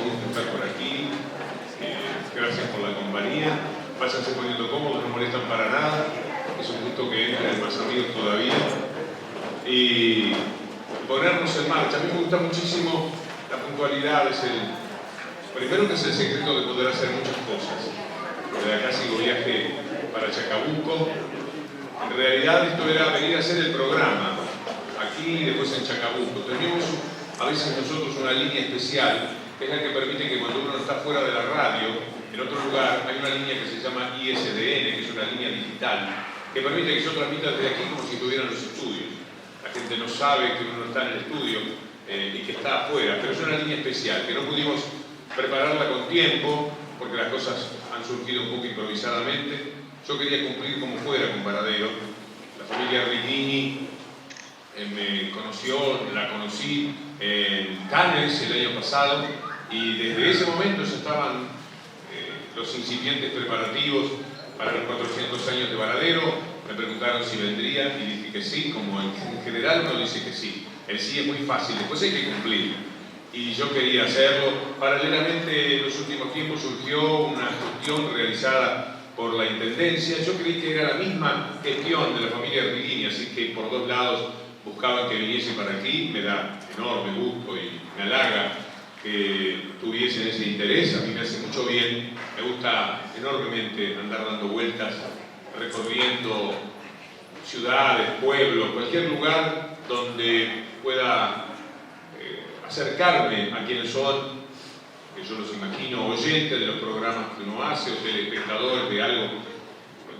gusto estar por aquí. Gracias por la compañía. Váyanse poniendo cómodos, no molestan para nada. Es un gusto que entren más amigos todavía. Y ponernos en marcha. A mí me gusta muchísimo la puntualidad. Primero que es el secreto de poder hacer muchas cosas. De acá sigo viaje para Chacabuco. En realidad esto era venir a hacer el programa aquí y después en Chacabuco. Tenemos a veces nosotros una línea especial, que es la que permite que cuando uno está fuera de la radio, en otro lugar, hay una línea que se llama ISDN, que es una línea digital, que permite que yo transmita desde aquí como si estuviera en los estudios. La gente no sabe que uno está en el estudio y que está afuera, pero es una línea especial, que no pudimos prepararla con tiempo, porque las cosas han surgido un poco improvisadamente. Yo quería cumplir como fuera con Varadero. La familia Righini me conoció, la conocí en Cannes el año pasado, y desde ese momento ya estaban los incipientes preparativos para los 400 años de Varadero. Me preguntaron si vendría y dije que sí, como en general uno dice que sí. El sí es muy fácil, después hay que cumplir. Y yo quería hacerlo. Paralelamente, en los últimos tiempos surgió una gestión realizada por la Intendencia. Yo creí que era la misma gestión de la familia Righini, así que por dos lados buscaban que viniese para aquí. Me da enorme gusto y me halaga que tuviesen ese interés. A mí me hace mucho bien. Me gusta enormemente andar dando vueltas, recorriendo ciudades, pueblos, cualquier lugar donde pueda acercarme a quienes son, que yo los imagino, oyentes de los programas que uno hace o telespectadores de algo.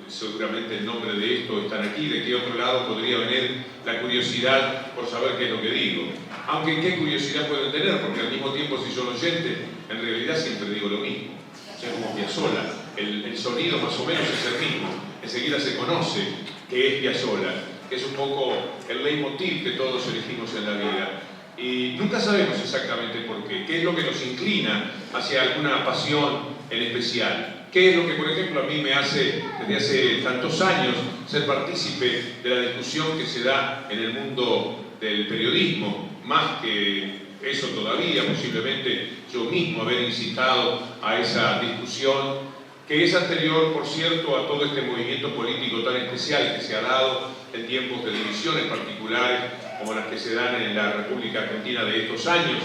Seguramente el nombre de esto están aquí. De qué otro lado podría venir la curiosidad por saber qué es lo que digo. Aunque qué curiosidad pueden tener, porque al mismo tiempo, si son oyentes, en realidad siempre digo lo mismo. O sea, como Piazzolla, el sonido más o menos es el mismo. Enseguida se conoce que es Piazzolla, que es un poco el leitmotiv que todos elegimos en la vida. Y nunca sabemos exactamente por qué. ¿Qué es lo que nos inclina hacia alguna pasión en especial? ¿Qué es lo que, por ejemplo, a mí me hace, desde hace tantos años, ser partícipe de la discusión que se da en el mundo del periodismo? Más que eso todavía, posiblemente yo mismo haber incitado a esa discusión, que es anterior, por cierto, a todo este movimiento político tan especial que se ha dado en tiempos de divisiones particulares, como las que se dan en la República Argentina de estos años,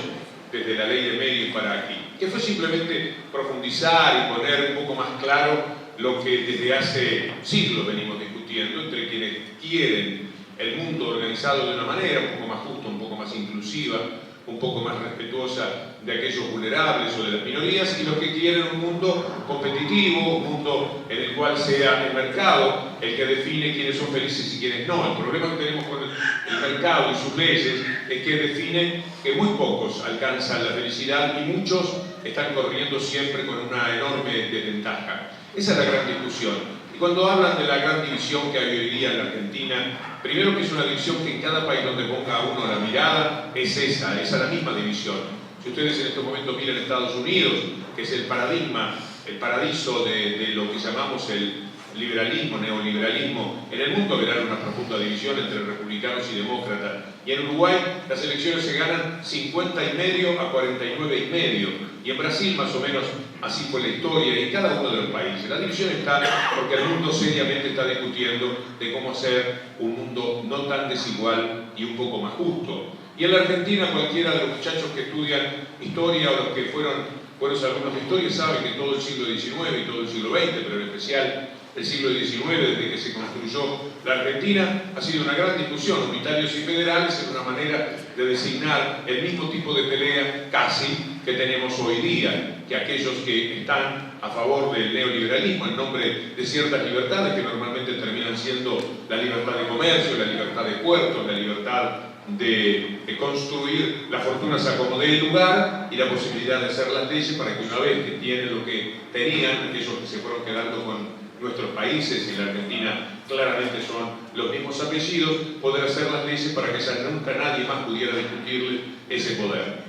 desde la ley de medios para aquí, que fue simplemente profundizar y poner un poco más claro lo que desde hace siglos venimos discutiendo entre quienes quieren el mundo organizado de una manera un poco más justa, un poco más inclusiva, un poco más respetuosa de aquellos vulnerables o de las minorías, y los que quieren un mundo competitivo, un mundo en el cual sea el mercado el que define quiénes son felices y quiénes no. El problema que tenemos con el mercado y sus leyes es que definen que muy pocos alcanzan la felicidad y muchos están corriendo siempre con una enorme desventaja. Esa es la gran discusión. Y cuando hablan de la gran división que hay hoy día en la Argentina, primero que es una división que en cada país donde ponga uno la mirada es esa la misma división. Si ustedes en este momento miran Estados Unidos, que es el paradigma, el paradiso de lo que llamamos el liberalismo, neoliberalismo, en el mundo verán una profunda división entre republicanos y demócratas. Y en Uruguay las elecciones se ganan 50,5 a 49,5. Y en Brasil más o menos así fue la historia, y en cada uno de los países. La división está porque el mundo seriamente está discutiendo de cómo hacer un mundo no tan desigual y un poco más justo. Y en la Argentina cualquiera de los muchachos que estudian historia o los que fueron buenos alumnos de historia saben que todo el siglo XIX y todo el siglo XX, pero en especial el siglo XIX, desde que se construyó la Argentina, ha sido una gran discusión. Unitarios y federales es una manera de designar el mismo tipo de pelea casi que tenemos hoy día, que aquellos que están a favor del neoliberalismo en nombre de ciertas libertades que normalmente terminan siendo la libertad de comercio, la libertad de puertos, la libertad de construir las fortunas a como dé lugar y la posibilidad de hacer las leyes para que una vez que tienen lo que tenían, aquellos que se fueron quedando con nuestros países, y en la Argentina claramente son los mismos apellidos, poder hacer las leyes para que ya nunca nadie más pudiera discutirle ese poder.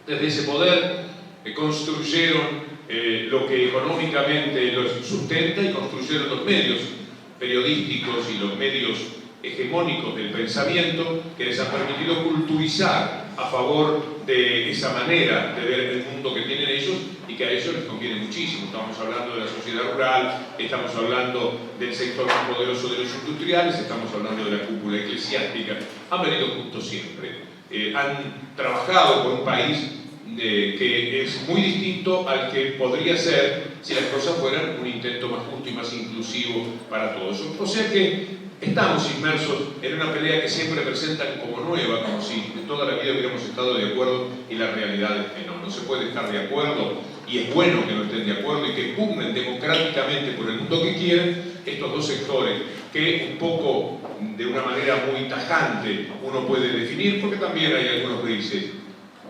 Desde ese poder construyeron lo que económicamente los sustenta, y construyeron los medios periodísticos y los medios hegemónicos del pensamiento que les han permitido culturizar a favor de esa manera de ver el mundo que tienen ellos y que a ellos les conviene muchísimo. Estamos hablando de la sociedad rural, estamos hablando del sector más poderoso de los industriales, estamos hablando de la cúpula eclesiástica. Han venido juntos siempre. Han trabajado por un país que es muy distinto al que podría ser si las cosas fueran un intento más justo y más inclusivo para todos. O sea que estamos inmersos en una pelea que siempre presentan como nueva, como si de toda la vida hubiéramos estado de acuerdo, y la realidad es que no se puede estar de acuerdo, y es bueno que no estén de acuerdo y que pugnen democráticamente por el mundo que quieren estos dos sectores, que un poco de una manera muy tajante uno puede definir, porque también hay algunos grises.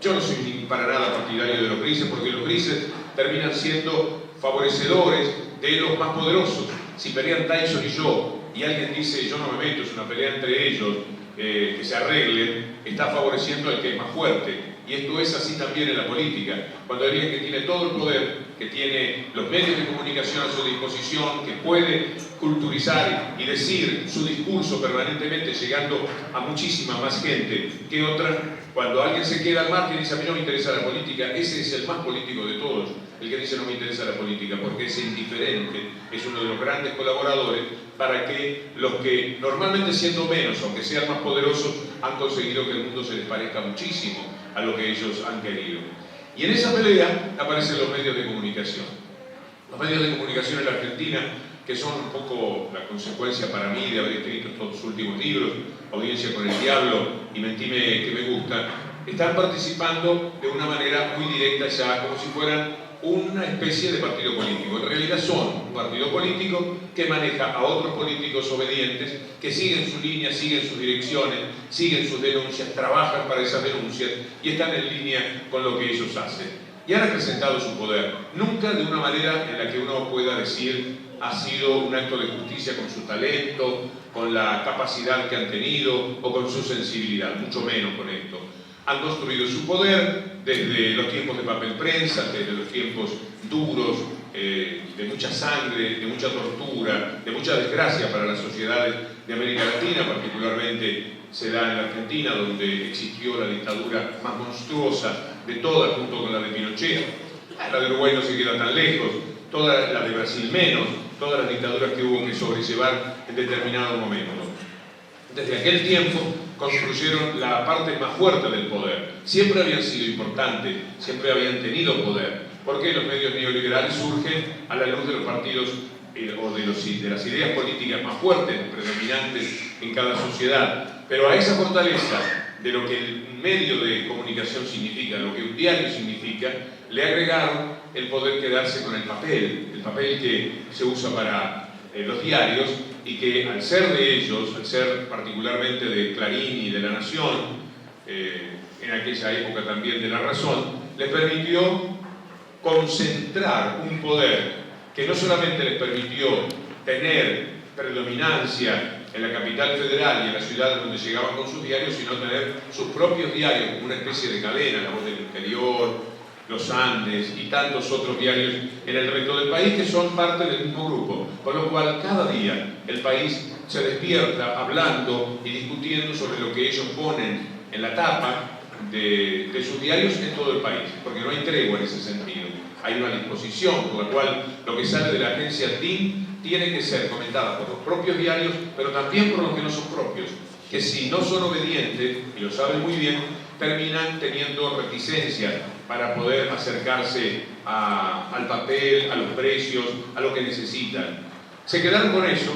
Yo no soy ni para nada partidario de los grises, porque los grises terminan siendo favorecedores de los más poderosos. Si pelean Tyson y yo, y alguien dice yo no me meto, es una pelea entre ellos, que se arreglen, está favoreciendo al que es más fuerte. Y esto es así también en la política. Cuando alguien que tiene todo el poder, que tiene los medios de comunicación a su disposición, que puede culturizar y decir su discurso permanentemente, llegando a muchísima más gente que otra, cuando alguien se queda al margen y dice a mí no me interesa la política, ese es el más político de todos, el que dice no me interesa la política, porque es indiferente, es uno de los grandes colaboradores para que los que normalmente siendo menos, aunque sean más poderosos, han conseguido que el mundo se les parezca muchísimo a lo que ellos han querido. Y en esa pelea aparecen los medios de comunicación. Los medios de comunicación en la Argentina, que son un poco la consecuencia para mí de haber escrito estos últimos libros, Audiencia con el Diablo y Mentime que me gusta, están participando de una manera muy directa ya, como si fueran una especie de partido político. En realidad son un partido político que maneja a otros políticos obedientes que siguen su línea, siguen sus direcciones, siguen sus denuncias, trabajan para esas denuncias y están en línea con lo que ellos hacen. Y han acrecentado su poder, nunca de una manera en la que uno pueda decir ha sido un acto de justicia con su talento, con la capacidad que han tenido o con su sensibilidad, mucho menos con esto. Han construido su poder desde los tiempos de papel prensa, desde los tiempos duros, de mucha sangre, de mucha tortura, de mucha desgracia para las sociedades de América Latina, particularmente se da en la Argentina, donde existió la dictadura más monstruosa de todas, junto con la de Pinochet. La de Uruguay no se queda tan lejos, toda la de Brasil menos, todas las dictaduras que hubo que sobrellevar en determinado momento. Desde aquel tiempo construyeron la parte más fuerte del poder. Siempre habían sido importantes, siempre habían tenido poder, porque los medios neoliberales surgen a la luz de los partidos o de las ideas políticas más fuertes, predominantes en cada sociedad. Pero a esa fortaleza de lo que el medio de comunicación significa, lo que un diario significa, le agregaron el poder quedarse con el papel que se usa para los diarios, y que al ser de ellos, al ser particularmente de Clarín y de La Nación, en aquella época también de La Razón, les permitió concentrar un poder que no solamente les permitió tener predominancia en la capital federal y en las ciudades donde llegaban con sus diarios, sino tener sus propios diarios como una especie de cadena, La Voz del Interior, Los Andes y tantos otros diarios en el resto del país que son parte del mismo grupo, con lo cual cada día el país se despierta hablando y discutiendo sobre lo que ellos ponen en la tapa de sus diarios en todo el país, porque no hay tregua en ese sentido. Hay una disposición por la cual lo que sale de la agencia DIN tiene que ser comentada por los propios diarios, pero también por los que no son propios, que si no son obedientes, y lo saben muy bien, terminan teniendo reticencia para poder acercarse al papel, a los precios, a lo que necesitan. Se quedaron con eso,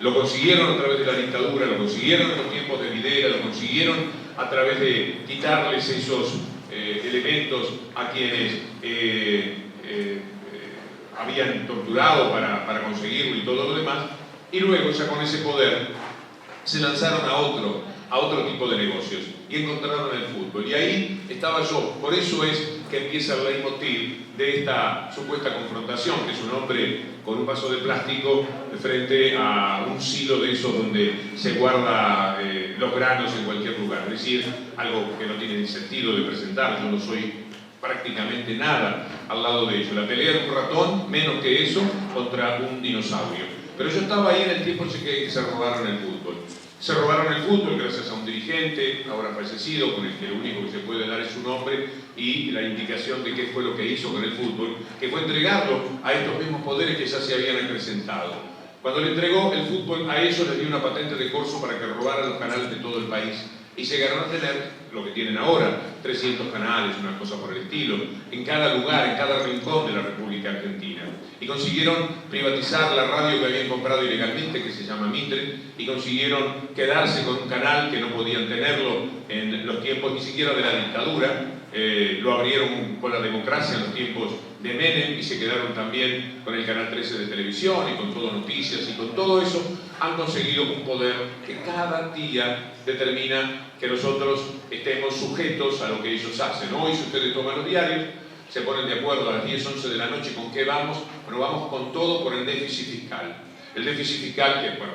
lo consiguieron a través de la dictadura, lo consiguieron en los tiempos de Videla, lo consiguieron a través de quitarles esos elementos a quienes habían torturado para conseguirlo y todo lo demás, y luego ya con ese poder se lanzaron a otro tipo de negocios y encontraron el fútbol. Y ahí estaba yo. Por eso es que empieza el leitmotiv de esta supuesta confrontación, que es un hombre con un vaso de plástico frente a un silo de esos donde se guarda los granos en cualquier lugar. Es decir, algo que no tiene ni sentido de presentar. Yo no soy prácticamente nada al lado de ello. La pelea de un ratón, menos que eso, contra un dinosaurio. Pero yo estaba ahí en el tiempo que se robaron el fútbol. Se robaron el fútbol gracias a un dirigente, ahora fallecido, con el que lo único que se puede dar es su nombre y la indicación de qué fue lo que hizo con el fútbol, que fue entregarlo a estos mismos poderes que ya se habían acrecentado. Cuando le entregó el fútbol a ellos, les dio una patente de corso para que robaran los canales de todo el país y se llegaron a tener lo que tienen ahora, 300 canales, una cosa por el estilo, en cada lugar, en cada rincón de la República Argentina. Y consiguieron privatizar la radio que habían comprado ilegalmente, que se llama Mitre, y consiguieron quedarse con un canal que no podían tenerlo en los tiempos ni siquiera de la dictadura. Lo abrieron con la democracia en los tiempos de Menem y se quedaron también con el Canal 13 de televisión y con todo noticias, y con todo eso han conseguido un poder que cada día determina que nosotros estemos sujetos a lo que ellos hacen. Hoy, si ustedes toman los diarios, se ponen de acuerdo a las 10, 11 de la noche con qué vamos. Bueno, vamos con todo por el déficit fiscal. El déficit fiscal, que bueno,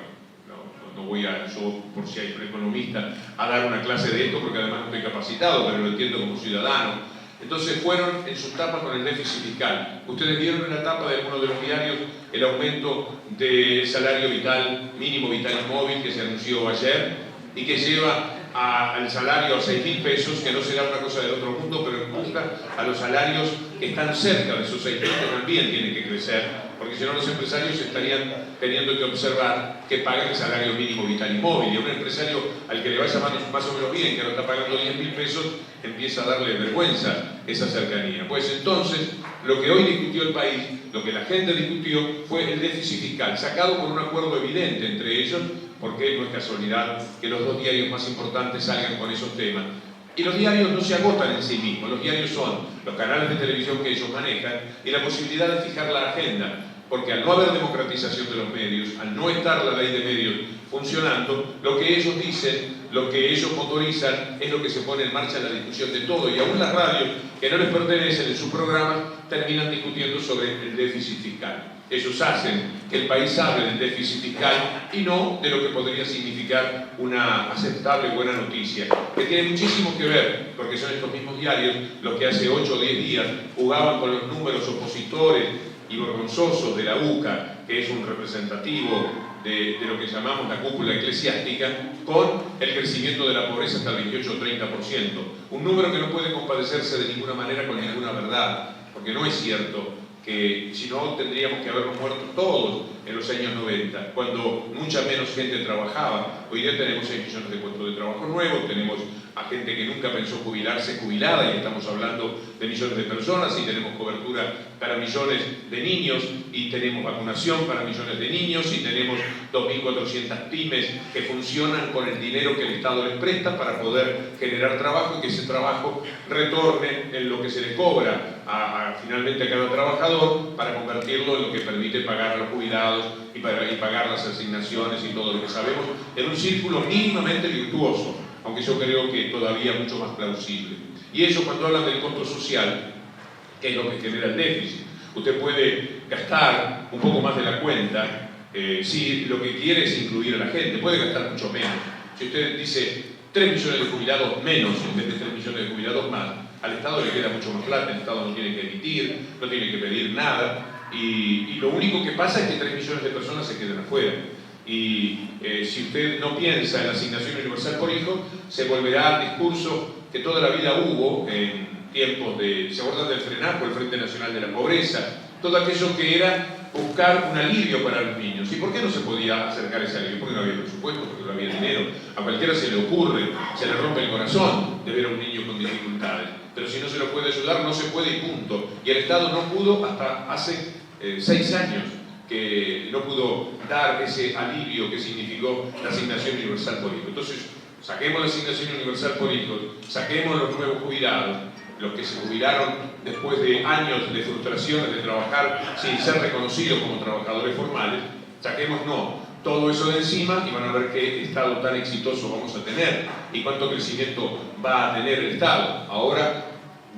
no voy a, yo por si hay un economista, a dar una clase de esto porque además no estoy capacitado, pero lo entiendo como ciudadano. Entonces fueron en sus tapas con el déficit fiscal. Ustedes vieron en la tapa de alguno de los diarios el aumento del salario vital, mínimo vital y móvil, que se anunció ayer y que lleva al salario a 6.000 pesos, que no será una cosa del otro mundo, pero empuja a los salarios que están cerca de esos 6.000, que también tienen que crecer, porque si no los empresarios estarían teniendo que observar que paguen el salario mínimo vital y móvil, y a un empresario al que le vaya más o menos bien, que no está pagando 10.000 pesos, empieza a darle vergüenza esa cercanía. Pues entonces, lo que hoy discutió el país, lo que la gente discutió, fue el déficit fiscal, sacado por un acuerdo evidente entre ellos, porque no es casualidad que los dos diarios más importantes salgan con esos temas. Y los diarios no se agotan en sí mismos, los diarios son los canales de televisión que ellos manejan y la posibilidad de fijar la agenda, porque al no haber democratización de los medios, al no estar la ley de medios funcionando, lo que ellos dicen, lo que ellos motorizan, es lo que se pone en marcha en la discusión de todo, y aún las radios que no les pertenecen en sus programas terminan discutiendo sobre el déficit fiscal. Ellos hacen que el país hable del déficit fiscal y no de lo que podría significar una aceptable buena noticia, que tiene muchísimo que ver, porque son estos mismos diarios los que hace 8 o 10 días jugaban con los números opositores y vergonzosos de la UCA, que es un representativo de lo que llamamos la cúpula eclesiástica, con el crecimiento de la pobreza hasta el 28 o 30%. Un número que no puede compadecerse de ninguna manera con ninguna verdad, porque no es cierto que si no tendríamos que habernos muerto todos en los años 90, cuando mucha menos gente trabajaba. Hoy día tenemos 6 millones de puestos de trabajo nuevos, tenemos a gente que nunca pensó jubilarse, jubilada, y estamos hablando de millones de personas, y tenemos cobertura para millones de niños, y tenemos vacunación para millones de niños, y tenemos 2.400 pymes que funcionan con el dinero que el Estado les presta para poder generar trabajo y que ese trabajo retorne en lo que se le cobra finalmente a cada trabajador, para convertirlo en lo que permite pagar a los jubilados y pagar las asignaciones y todo lo que sabemos, en un círculo mínimamente virtuoso, aunque yo creo que todavía mucho más plausible. Y eso, cuando hablan del costo social, que es lo que genera el déficit, usted puede gastar un poco más de la cuenta, si lo que quiere es incluir a la gente, puede gastar mucho menos. Si usted dice 3 millones de jubilados menos en vez de 3 millones de jubilados más, al Estado le queda mucho más plata, el Estado no tiene que emitir, no tiene que pedir nada, y lo único que pasa es que 3 millones de personas se quedan afuera. Y si usted no piensa en la asignación universal por hijo, se volverá al discurso que toda la vida hubo en tiempos de, ¿se acuerdan del FRENAPO, el Frente Nacional de la Pobreza? Todo aquello que era buscar un alivio para los niños. ¿Y por qué no se podía acercar ese alivio? Porque no había presupuesto, porque no había dinero. A cualquiera se le ocurre, se le rompe el corazón de ver a un niño con dificultades. Pero si no se lo puede ayudar, no se puede, y punto. Y el Estado no pudo hasta hace 6 años, que no pudo dar ese alivio que significó la asignación universal por hijo. Entonces, saquemos la asignación universal por hijos, saquemos los nuevos jubilados, los que se jubilaron después de años de frustraciones de trabajar sin ser reconocidos como trabajadores formales, saquemos todo eso de encima, y van a ver qué Estado tan exitoso vamos a tener y cuánto crecimiento va a tener el Estado. Ahora,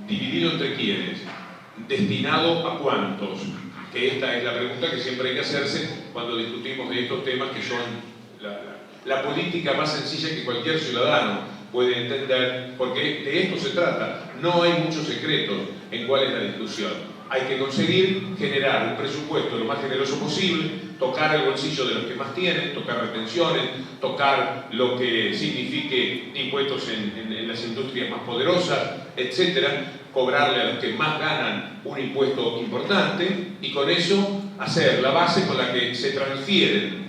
¿dividido entre quiénes? ¿Destinado a cuántos? Que esta es la pregunta que siempre hay que hacerse cuando discutimos de estos temas, que son la política más sencilla que cualquier ciudadano puede entender, porque de esto se trata. No hay muchos secretos en cuál es la discusión. hay que conseguir generar un presupuesto lo más generoso posible, tocar el bolsillo de los que más tienen, tocar retenciones, tocar lo que signifique impuestos en las industrias más poderosas, etcétera, cobrarle a los que más ganan un impuesto importante y con eso hacer la base con la que se transfieren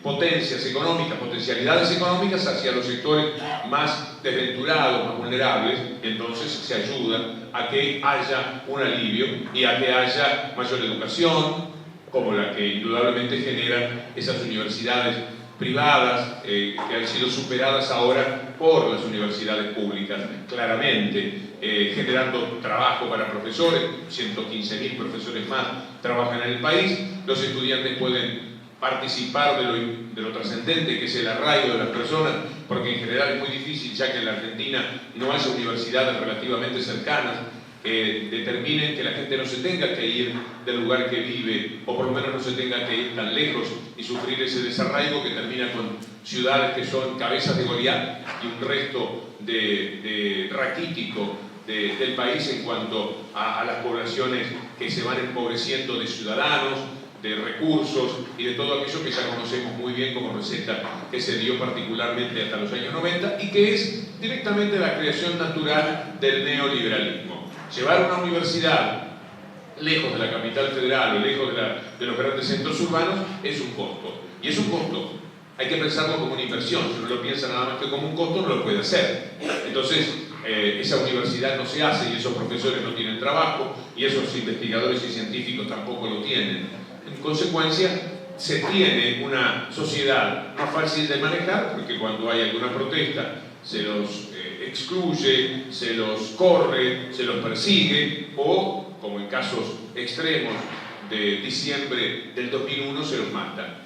potencias económicas, potencialidades económicas hacia los sectores más desventurados, más vulnerables, y entonces se ayuda a que haya un alivio y a que haya mayor educación, como la que indudablemente generan esas universidades privadas que han sido superadas ahora por las universidades públicas, claramente, generando trabajo para profesores, 115.000 profesores más trabajan en el país, los estudiantes pueden participar de lo trascendente que es el arraigo de las personas, porque en general es muy difícil, ya que en la Argentina no haya universidades relativamente cercanas que determinen que la gente no se tenga que ir del lugar que vive, o por lo menos no se tenga que ir tan lejos y sufrir ese desarraigo que termina con ciudades que son cabezas de Goliat y un resto de raquítico del país en cuanto a las poblaciones que se van empobreciendo de ciudadanos, de recursos y de todo aquello que ya conocemos muy bien como receta que se dio particularmente hasta los años 90 y que es directamente la creación natural del neoliberalismo. Llevar una universidad lejos de la capital federal o lejos de los grandes centros urbanos es un costo. Y es un costo. Hay que pensarlo como una inversión. Si uno lo piensa nada más que como un costo, no lo puede hacer. Entonces, esa universidad no se hace y esos profesores no tienen trabajo y esos investigadores y científicos tampoco lo tienen. En consecuencia, se tiene una sociedad más fácil de manejar, porque cuando hay alguna protesta se los excluye, se los corre, se los persigue, o, como en casos extremos de diciembre del 2001, se los mata,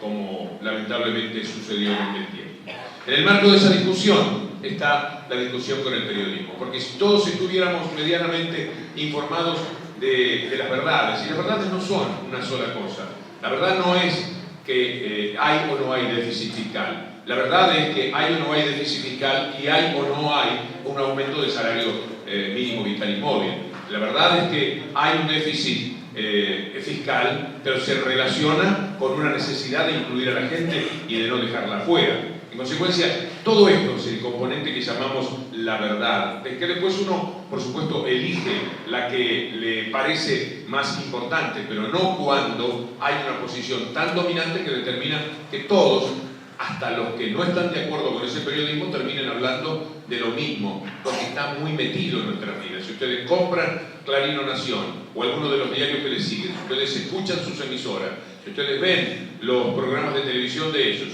como lamentablemente sucedió en aquel tiempo. En el marco de esa discusión está la discusión con el periodismo, porque si todos estuviéramos medianamente informados de las verdades, y las verdades no son una sola cosa. La verdad no es que hay o no hay déficit fiscal. La verdad es que hay o no hay déficit fiscal y hay o no hay un aumento del salario mínimo vital y móvil. La verdad es que hay un déficit fiscal, pero se relaciona con una necesidad de incluir a la gente y de no dejarla afuera. En consecuencia, todo esto es el componente que llamamos la verdad, de que después uno, por supuesto, elige la que le parece más importante, pero no cuando hay una posición tan dominante que determina que todos, hasta los que no están de acuerdo con ese periodismo, terminen hablando de lo mismo, porque está muy metido en nuestras vidas. Si ustedes compran Clarín o Nación, o alguno de los diarios que les siguen, si ustedes escuchan sus emisoras, si ustedes ven los programas de televisión de ellos,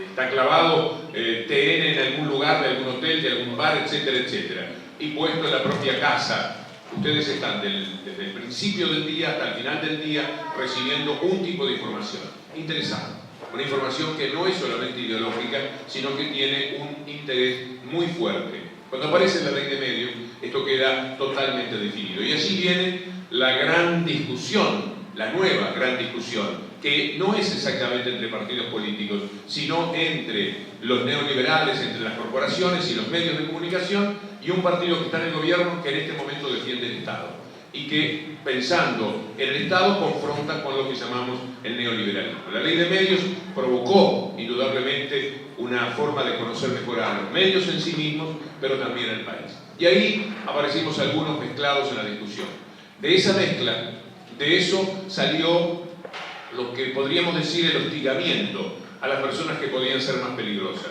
está clavado TN en algún lugar, de algún hotel, de algún bar, etcétera, etcétera, y puesto en la propia casa, ustedes están desde el principio del día hasta el final del día recibiendo un tipo de información interesante, una información que no es solamente ideológica, sino que tiene un interés muy fuerte. Cuando aparece la ley de medios, esto queda totalmente definido, y allí viene la gran discusión, la nueva gran discusión, que no es exactamente entre partidos políticos, sino entre los neoliberales, entre las corporaciones y los medios de comunicación, y un partido que está en el gobierno que en este momento defiende el Estado, y que, pensando en el Estado, confronta con lo que llamamos el neoliberalismo. La ley de medios provocó, indudablemente, una forma de conocer mejor a los medios en sí mismos, pero también al país. Y ahí aparecimos algunos mezclados en la discusión. De esa mezcla, de eso salió lo que podríamos decir el hostigamiento a las personas que podían ser más peligrosas.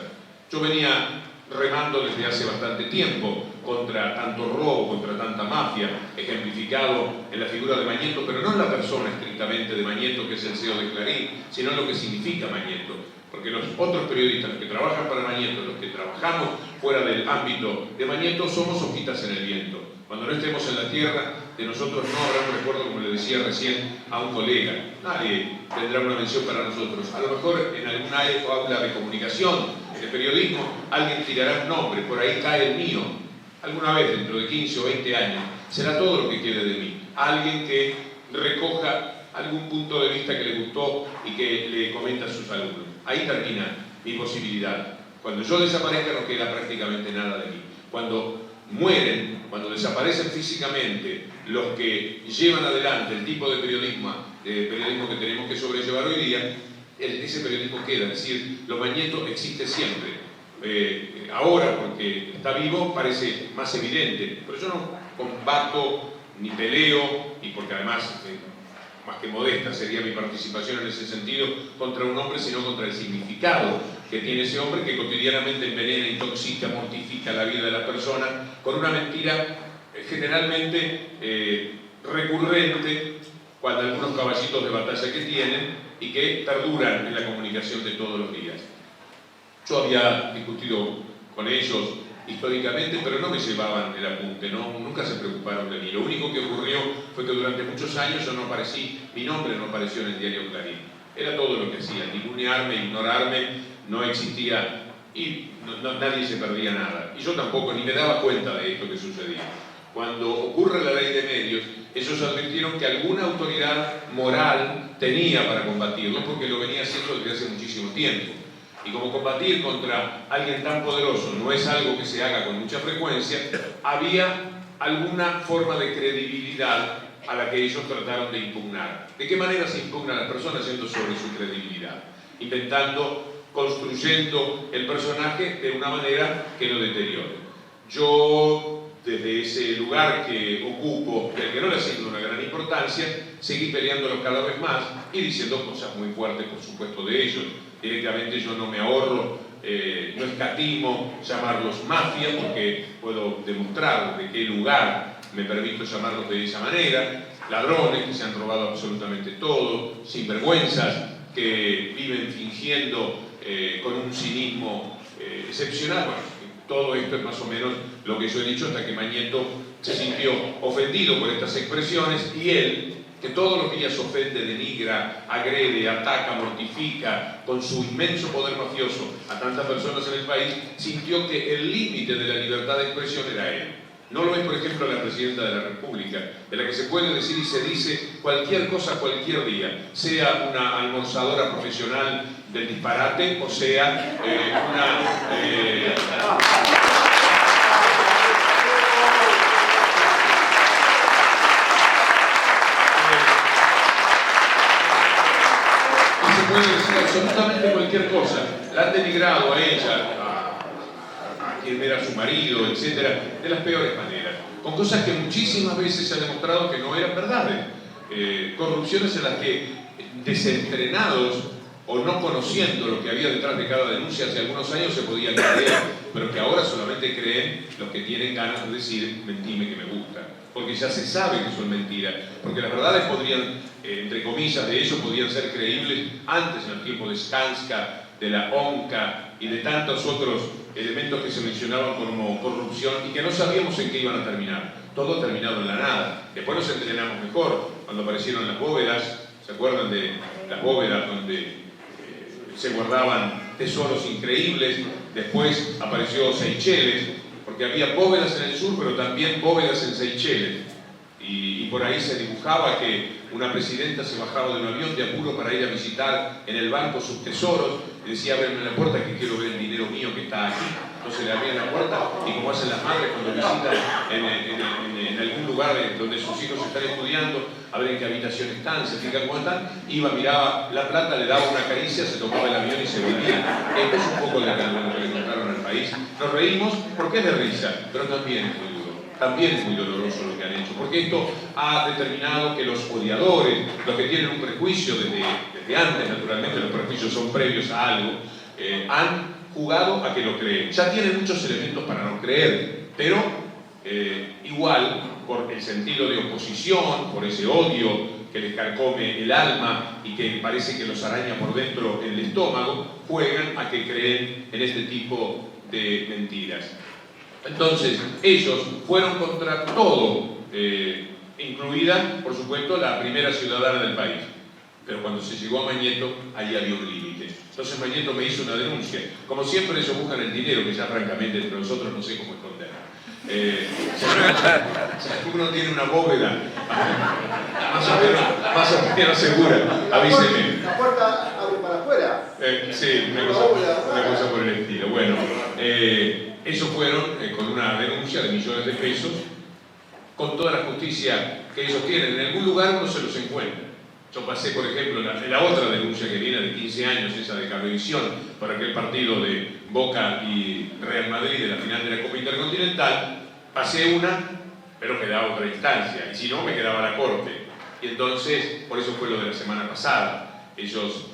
Yo venía remando desde hace bastante tiempo contra tanto robo, contra tanta mafia, ejemplificado en la figura de Mañeto, pero no en la persona estrictamente de Mañeto, que es el CEO de Clarín, sino en lo que significa Mañeto. Porque los otros periodistas, los que trabajan para Mañeto, los que trabajamos fuera del ámbito de Mañeto, somos hojitas en el viento. Cuando no estemos en la tierra, de nosotros no habrá un recuerdo, como le decía recién a un colega. Nadie tendrá una mención para nosotros. A lo mejor en alguna aula de comunicación, de periodismo, alguien tirará un nombre, por ahí cae el mío. Alguna vez, dentro de 15 o 20 años, será todo lo que quede de mí. Alguien que recoja algún punto de vista que le gustó y que le comenta a sus alumnos. Ahí termina mi posibilidad. Cuando yo desaparezca no queda prácticamente nada de mí. Cuando mueren, cuando desaparecen físicamente los que llevan adelante el tipo de periodismo que tenemos que sobrellevar hoy día, ese periodismo queda, es decir, lo Mañeto existe siempre. Ahora, porque está vivo, parece más evidente, pero yo no combato ni peleo, y porque además, más que modesta sería mi participación en ese sentido, contra un hombre, sino contra el significado que tiene ese hombre que cotidianamente envenena, intoxica, mortifica la vida de la persona con una mentira generalmente recurrente, cuando algunos caballitos de batalla que tienen y que perduran en la comunicación de todos los días. Yo había discutido con ellos históricamente, pero no me llevaban el apunte, nunca se preocuparon de mí. Lo único que ocurrió fue que durante muchos años yo no aparecí, mi nombre no apareció en el diario Clarín. Era todo lo que hacía, ningunearme, ignorarme, no existía y nadie se perdía nada. Y yo tampoco, ni me daba cuenta de esto que sucedía. Cuando ocurre la ley de medios, ellos advirtieron que alguna autoridad moral tenía para combatirlo, porque lo venía haciendo desde hace muchísimo tiempo. Y como combatir contra alguien tan poderoso no es algo que se haga con mucha frecuencia, había alguna forma de credibilidad a la que ellos trataron de impugnar. ¿De qué manera se impugna a las personas? Yendo sobre su credibilidad, inventando, construyendo el personaje de una manera que lo deteriore. Yo, desde ese lugar que ocupo, del que no le asigno una gran importancia, seguí peleándolos cada vez más y diciendo cosas muy fuertes, por supuesto, de ellos. Directamente yo no me ahorro, no escatimo llamarlos mafia, porque puedo demostrar de qué lugar me permito llamarlos de esa manera, ladrones que se han robado absolutamente todo, sinvergüenzas que viven fingiendo con un cinismo excepcional. Bueno, todo esto es más o menos lo que yo he dicho, hasta que Mañeto se sintió ofendido por estas expresiones, y él, que todos los días ofende, denigra, agrede, ataca, mortifica con su inmenso poder mafioso a tantas personas en el país, sintió que el límite de la libertad de expresión era él. No lo es, por ejemplo, la Presidenta de la República, de la que se puede decir y se dice cualquier cosa cualquier día, sea una almorzadora profesional del disparate o sea puede decir absolutamente cualquier cosa. La han denigrado a ella, a quien era su marido, etcétera, de las peores maneras, con cosas que muchísimas veces se ha demostrado que no eran verdades. Corrupciones en las que, desentrenados o no conociendo lo que había detrás de cada denuncia hace algunos años, se podían creer, pero que ahora solamente creen los que tienen ganas de decir mentime que me gusta, porque ya se sabe que son mentiras, porque las verdades podrían, entre comillas, de ellos podían ser creíbles antes, en el tiempo de Skanska, de la ONCA y de tantos otros elementos que se mencionaban como corrupción y que no sabíamos en qué iban a terminar. Todo ha terminado en la nada. Después nos entrenamos mejor cuando aparecieron las bóvedas. ¿Se acuerdan de las bóvedas donde se guardaban tesoros increíbles? Después apareció Seychelles, porque había bóvedas en el sur, pero también bóvedas en Seychelles. Y por ahí se dibujaba que una presidenta se bajaba de un avión de apuro para ir a visitar en el banco sus tesoros, y decía: ábrenme la puerta que quiero ver el dinero mío que está aquí. Entonces le abrían la puerta, y como hacen las madres cuando visitan en algún lugar donde sus hijos están estudiando, a ver en qué habitación están, se fijan cómo están, iba, miraba la plata, le daba una caricia, se tomaba el avión y se volvía. Esto es un poco de lo que le contaron al país. Nos reímos porque es de risa, pero también es muy duro. También es muy doloroso lo que han hecho, porque esto ha determinado que los odiadores, los que tienen un prejuicio desde antes, naturalmente los prejuicios son previos a algo, han jugado a que lo creen. Ya tienen muchos elementos para no creer, pero igual, por el sentido de oposición, por ese odio que les carcome el alma y que parece que los araña por dentro el estómago, juegan a que creen en este tipo de mentiras. Entonces, ellos fueron contra todo, incluida, por supuesto, la primera ciudadana del país. Pero cuando se llegó a Mañeto, ahí había un límite. Entonces Mañeto me hizo una denuncia. Como siempre, ellos buscan el dinero, que ya francamente entre nosotros no sé cómo esconder. Si uno tiene una bóveda más o menos segura, avíseme. La puerta abre para afuera. Sí, una cosa por el estilo. Bueno, ellos fueron con una denuncia de millones de pesos con toda la justicia que ellos tienen. En algún lugar uno se los encuentra. Yo pasé, por ejemplo, en la otra denuncia que viene de 15 años, esa de Cablevisión, por aquel partido de Boca y Real Madrid de la final de la Copa Intercontinental, pasé una, pero quedaba otra instancia, y si no, me quedaba la corte. Y entonces, por eso fue lo de la semana pasada. Ellos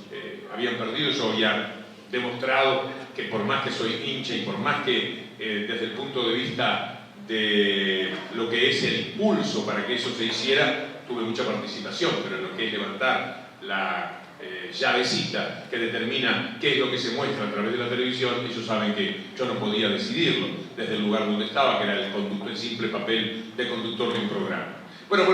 habían perdido, yo había demostrado que por más que soy hincha y por más que desde el punto de vista de lo que es el impulso para que eso se hiciera, tuve mucha participación, pero en lo que es levantar la llavecita que determina qué es lo que se muestra a través de la televisión, ellos saben que yo no podía decidirlo desde el lugar donde estaba, que era el simple papel de conductor de un programa. Bueno,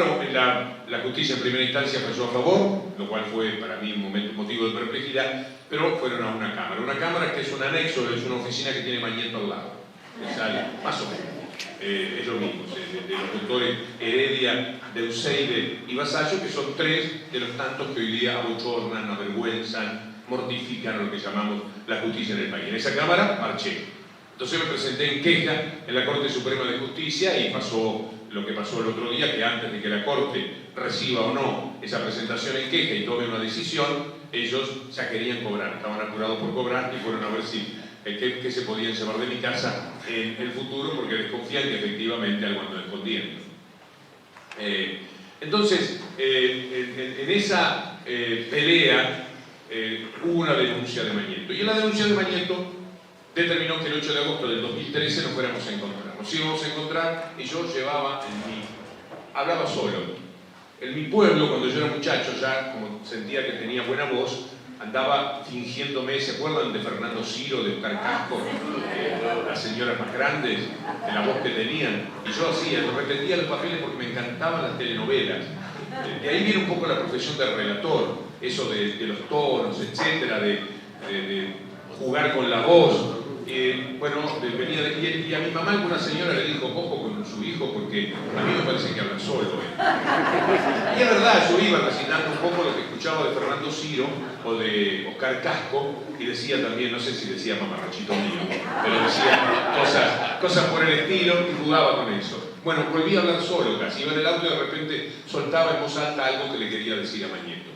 la justicia en primera instancia falló a favor, lo cual fue para mí un motivo de perplejidad, pero fueron a una cámara que es un anexo, es una oficina que tiene Mañeto al lado, que sale más o menos. Es lo mismo, de los doctores Heredia, Deuseide y Vasallo, que son tres de los tantos que hoy día abochornan, avergüenzan, mortifican a lo que llamamos la justicia en el país. En esa cámara marché. Entonces me presenté en queja en la Corte Suprema de Justicia y pasó lo que pasó el otro día, que antes de que la Corte reciba o no esa presentación en queja y tome una decisión, ellos ya querían cobrar, estaban apurados por cobrar y fueron a ver si que se podían llevar de mi casa en el futuro, porque desconfían que efectivamente algo ando escondiendo. Entonces, en esa pelea hubo una denuncia de Mañeto, y en la denuncia de Mañeto determinó que el 8 de agosto del 2013 nos fuéramos a encontrar. Nos íbamos a encontrar y yo hablaba solo. En mi pueblo, cuando yo era muchacho, ya como sentía que tenía buena voz, andaba fingiéndome, ¿se acuerdan de Fernando Ciro, de Oscar Casco? Las señoras más grandes, de la voz que tenían. Y yo repetía los papeles porque me encantaban las telenovelas. De ahí viene un poco la profesión del relator, eso de los tonos, etcétera, de jugar con la voz. Y a mi mamá alguna señora le dijo, ojo con su hijo, porque a mí me parece que habla solo. Y es verdad, yo iba recitando un poco lo que escuchaba de Fernando Ciro o de Oscar Casco, y decía también, no sé si decía mamarrachito mío, pero decía cosas por el estilo y jugaba con eso. Bueno, volví a hablar solo casi, iba en el auto y de repente soltaba en voz alta algo que le quería decir a Mañeto,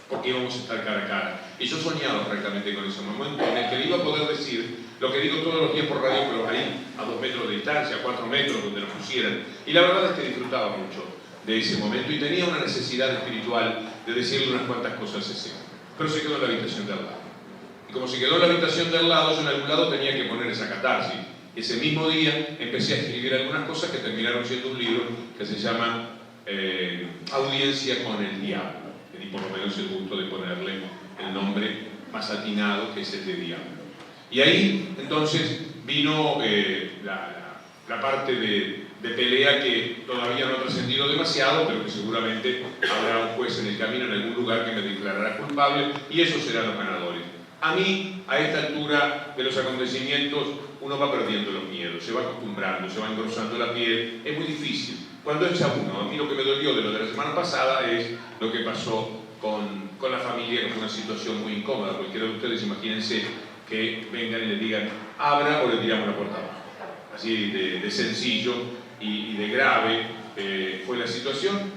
porque íbamos a estar cara a cara. Y yo soñaba francamente con ese momento en el que le iba a poder decir lo que digo todos los días por radio, pero ahí, a 2 metros de distancia, a 4 metros, donde lo pusieran. Y la verdad es que disfrutaba mucho de ese momento y tenía una necesidad espiritual de decirle unas cuantas cosas a ese hombre. Pero se quedó en la habitación de al lado. Y como se quedó en la habitación de al lado, yo en algún lado tenía que poner esa catarsis. Ese mismo día empecé a escribir algunas cosas que terminaron siendo un libro que se llama Audiencia con el Diablo. Y por lo menos el gusto de ponerle el nombre más atinado, que es el de Diablo. Y ahí entonces vino la parte de pelea que todavía no ha trascendido demasiado, pero que seguramente habrá un juez en el camino en algún lugar que me declarará culpable, y esos serán los ganadores. A mí, a esta altura de los acontecimientos, uno va perdiendo los miedos, se va acostumbrando, se va engrosando la piel, es muy difícil. Cuando es a uno, a mí lo que me dolió de lo de la semana pasada es lo que pasó con la familia, que fue una situación muy incómoda. Cualquiera de ustedes, imagínense que vengan y le digan, abra, o le tiramos la puerta abajo. Así de sencillo y de grave fue la situación,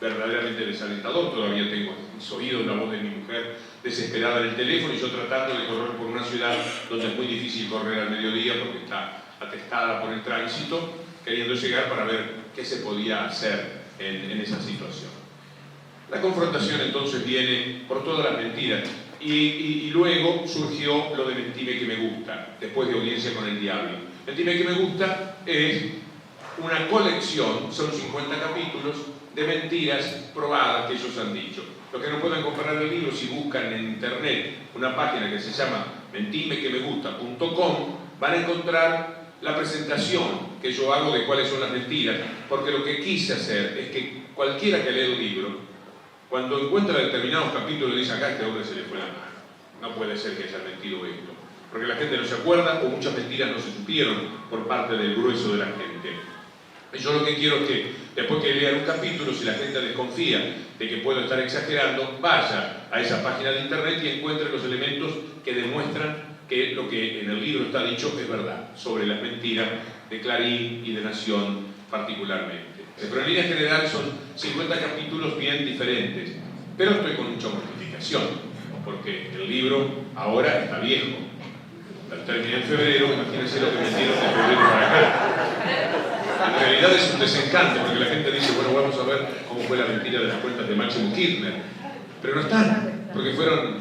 verdaderamente desalentador. Todavía tengo mis oídos la voz de mi mujer desesperada en el teléfono, y yo tratando de correr por una ciudad donde es muy difícil correr al mediodía porque está atestada por el tránsito, queriendo llegar para ver qué se podía hacer en esa situación. La confrontación entonces viene por todas las mentiras, y luego surgió lo de Mentime que me gusta, después de Audiencia con el Diablo. Mentime que me gusta es una colección, son 50 capítulos de mentiras probadas que ellos han dicho. Los que no puedan comprar el libro, si buscan en internet una página que se llama mentimequemegusta.com, van a encontrar la presentación que yo hago de cuáles son las mentiras, porque lo que quise hacer es que cualquiera que lea un libro, cuando encuentra determinados capítulos, dice, acá a este hombre se le fue la mano, no puede ser que haya mentido esto, porque la gente no se acuerda, o muchas mentiras no se supieron por parte del grueso de la gente. Y yo lo que quiero es que después que lean un capítulo, si la gente desconfía de que puedo estar exagerando, vaya a esa página de internet y encuentre los elementos que demuestran que lo que en el libro está dicho es verdad, sobre las mentiras de Clarín y de Nación particularmente. Pero en línea general son 50 capítulos bien diferentes, pero estoy con mucha mortificación, porque el libro ahora está viejo. Terminé en febrero, imagínense lo que me dieron de febrero para acá. En realidad es un desencanto, porque la gente dice, bueno, vamos a ver cómo fue la mentira de las cuentas de Máximo Kirchner. Pero no están, porque fueron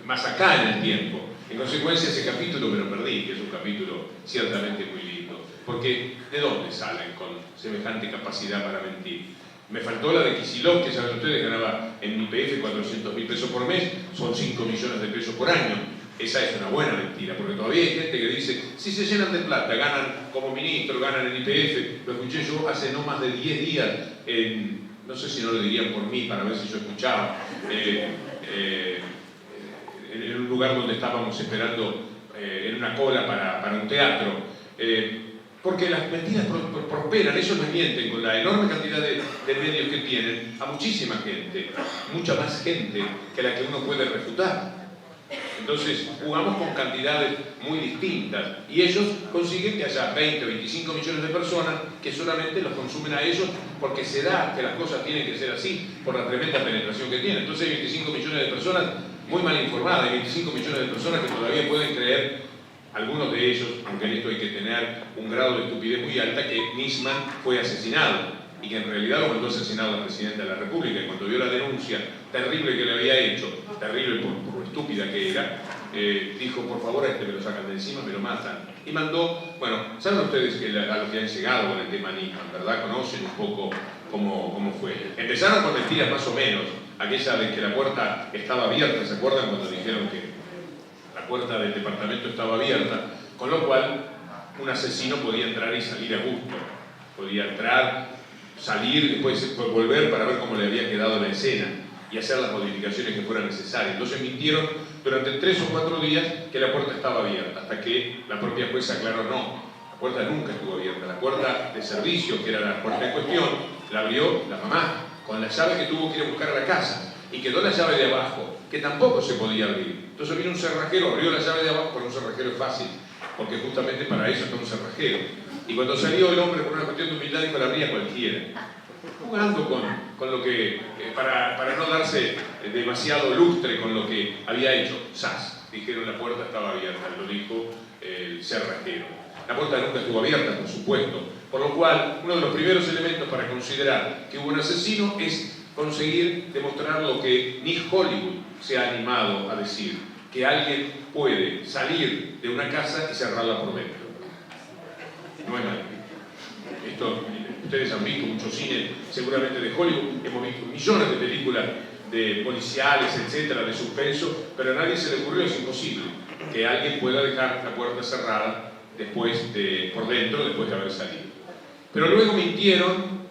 más acá en el tiempo. En consecuencia, ese capítulo me lo perdí, que es un capítulo ciertamente muy lindo. Porque, ¿de dónde salen con semejante capacidad para mentir? Me faltó la de Kicillof, que saben ustedes, ganaba en YPF 400.000 pesos por mes, son 5 millones de pesos por año. Esa es una buena mentira, porque todavía hay gente que dice, si se llenan de plata, ganan como ministro, ganan en YPF. Lo escuché yo hace no más de 10 días, no sé si no lo dirían por mí, para ver si yo escuchaba, en un lugar donde estábamos esperando en una cola para un teatro. Porque las mentiras prosperan, ellos me mienten con la enorme cantidad de medios que tienen a muchísima gente, mucha más gente que la que uno puede refutar. Entonces jugamos con cantidades muy distintas y ellos consiguen que haya 20 o 25 millones de personas que solamente los consumen a ellos porque se da que las cosas tienen que ser así por la tremenda penetración que tienen. Entonces hay 25 millones de personas muy mal informadas, hay 25 millones de personas que todavía pueden creer, algunos de ellos, aunque en esto hay que tener un grado de estupidez muy alta, que Nisman fue asesinado y que en realidad lo mandó asesinado al presidente de la República, y cuando vio la denuncia terrible que le había hecho, terrible por lo estúpida que era, dijo, por favor, a este me lo sacan de encima, me lo matan. Y mandó, bueno, saben ustedes que a los que han llegado con el tema Nisman, ¿verdad? Conocen un poco cómo fue. Empezaron con mentiras más o menos, aquella de que la puerta estaba abierta, ¿se acuerdan cuando dijeron que la puerta del departamento estaba abierta? Con lo cual, un asesino podía entrar y salir a gusto, podía entrar, salir, después volver para ver cómo le había quedado la escena y hacer las modificaciones que fueran necesarias. Entonces mintieron durante 3 o 4 días que la puerta estaba abierta, hasta que la propia jueza aclaró, no, la puerta nunca estuvo abierta. La puerta de servicio, que era la puerta en cuestión, la abrió la mamá, con la llave que tuvo que ir a buscar a la casa, y quedó la llave de abajo, que tampoco se podía abrir. Entonces vino un cerrajero, abrió la llave de abajo, pero un cerrajero es fácil, porque justamente para eso está un cerrajero. Y cuando salió el hombre por una cuestión de humildad dijo, la abría cualquiera. Jugando con lo que, para no darse demasiado lustre con lo que había hecho. ¡Zas! Dijeron, la puerta estaba abierta, lo dijo el cerrajero. La puerta nunca estuvo abierta, por supuesto. Por lo cual, uno de los primeros elementos para considerar que hubo un asesino es conseguir demostrar lo que ni Hollywood se ha animado a decir, que alguien puede salir de una casa y cerrarla por dentro. No es nada. Esto, ustedes han visto mucho cine, seguramente de Hollywood, hemos visto millones de películas de policiales, etcétera, de suspenso, pero a nadie se le ocurrió, es imposible, que alguien pueda dejar la puerta cerrada por dentro después de haber salido. Pero luego mintieron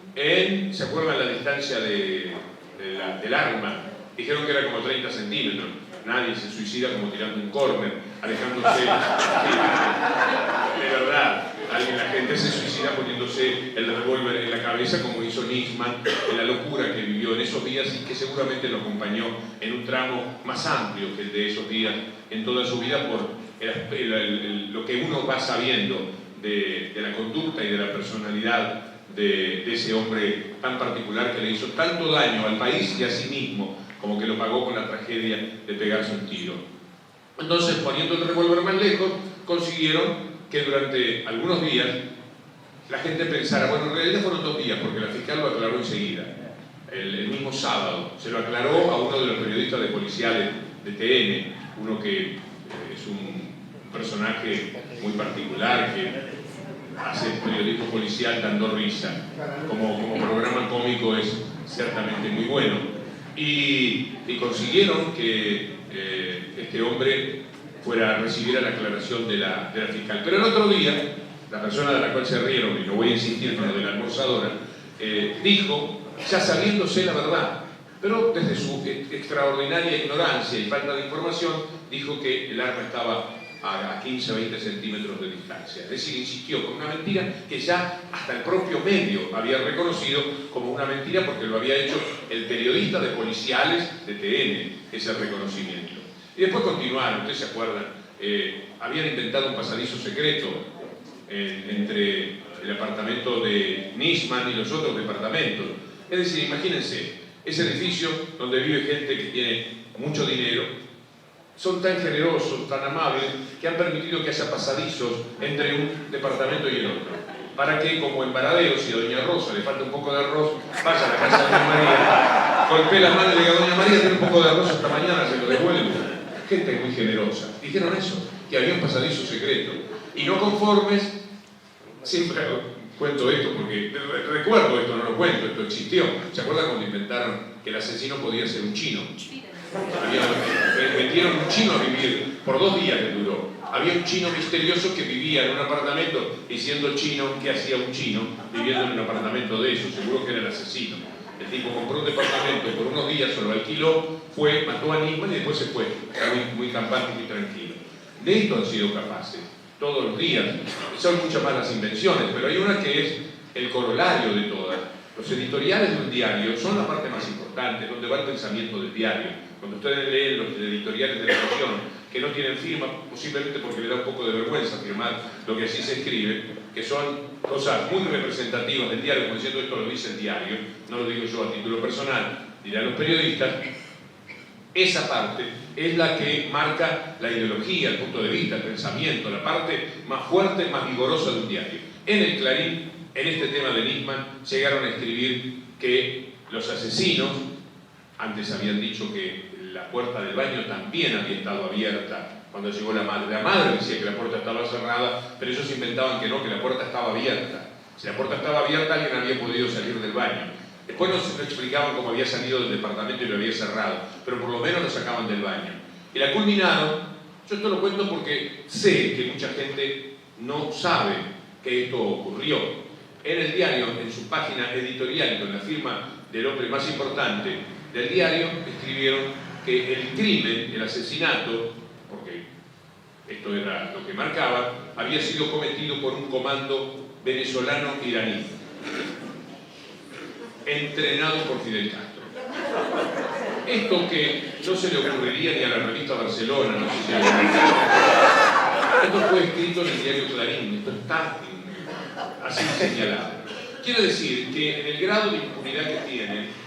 ¿se acuerdan la distancia del arma? Dijeron que era como 30 centímetros. Nadie se suicida como tirando un córner, alejándose. De verdad, la gente se suicida poniéndose el revólver en la cabeza, como hizo Nisman, en la locura que vivió en esos días y que seguramente lo acompañó en un tramo más amplio que el de esos días en toda su vida por lo que uno va sabiendo de la conducta y de la personalidad de ese hombre tan particular que le hizo tanto daño al país y a sí mismo, como que lo pagó con la tragedia de pegarse un tiro. Entonces, poniendo el revólver más lejos, consiguieron que durante algunos días la gente pensara, bueno, en realidad fueron 2 días, porque la fiscal lo aclaró enseguida, el mismo sábado. Se lo aclaró a uno de los periodistas de policiales de TN, uno que es un personaje muy particular, que hace periodismo policial dando risa, como programa cómico es ciertamente muy bueno, y consiguieron que este hombre fuera a recibir la aclaración de la fiscal. Pero el otro día, la persona de la cual se rieron, y no voy a insistir con lo de la almorzadora, dijo, ya sabiéndose la verdad, pero desde su extraordinaria ignorancia y falta de información, dijo que el arma estaba a 15 o 20 centímetros de distancia. Es decir, insistió con una mentira que ya hasta el propio medio había reconocido como una mentira, porque lo había hecho el periodista de policiales de TN, ese reconocimiento. Y después continuaron, ustedes se acuerdan, habían inventado un pasadizo secreto entre el apartamento de Nisman y los otros departamentos. Es decir, imagínense, ese edificio donde vive gente que tiene mucho dinero, son tan generosos, tan amables, que han permitido que haya pasadizos entre un departamento y el otro, para que, como en Varadero, si a Doña Rosa le falta un poco de arroz, vaya a la casa de Doña María, golpee las manos y diga: Doña María, tiene un poco de arroz esta mañana, se lo devuelve. Gente muy generosa. Dijeron eso, que había un pasadizo secreto. Y no conformes, siempre cuento esto porque recuerdo esto, no lo cuento, esto existió. ¿Se acuerdan cuando inventaron que el asesino podía ser un chino? Metieron un chino a vivir, por 2 días que duró. Había un chino misterioso que vivía en un apartamento, y siendo chino, ¿qué hacía un chino viviendo en un apartamento de esos? Seguro que era el asesino. El tipo compró un departamento por unos días, se lo alquiló, fue, mató a Nisman y después se fue. Era muy campante y muy tranquilo. De esto han sido capaces, todos los días. Son muchas más las invenciones, pero hay una que es el corolario de todas. Los editoriales de un diario son la parte más importante, donde va el pensamiento del diario. Cuando ustedes leen los editoriales de la Nación, que no tienen firma, posiblemente porque le da un poco de vergüenza firmar lo que así se escribe, que son cosas muy representativas del diario, como diciendo: esto lo dice el diario, no lo digo yo a título personal, dirán los periodistas. Esa parte es la que marca la ideología, el punto de vista, el pensamiento, la parte más fuerte, más vigorosa de un diario. En el Clarín, en este tema de Nisman, llegaron a escribir que los asesinos, antes habían dicho que la puerta del baño también había estado abierta cuando llegó la madre. La madre decía que la puerta estaba cerrada, pero ellos inventaban que no, que la puerta estaba abierta. Si la puerta estaba abierta, alguien había podido salir del baño. Después no explicaban cómo había salido del departamento y lo había cerrado, pero por lo menos lo sacaban del baño. Y la culminaron. Yo esto lo cuento porque sé que mucha gente no sabe que esto ocurrió. En el diario, en su página editorial, con la firma del hombre más importante del diario, escribieron que el crimen, el asesinato, porque esto era lo que marcaba, había sido cometido por un comando venezolano-iraní, entrenado por Fidel Castro. Esto que no se le ocurriría ni a la revista Barcelona, no sé si esto fue escrito en el diario Clarín, esto está así señalado. Quiere decir que en el grado de impunidad que tienen,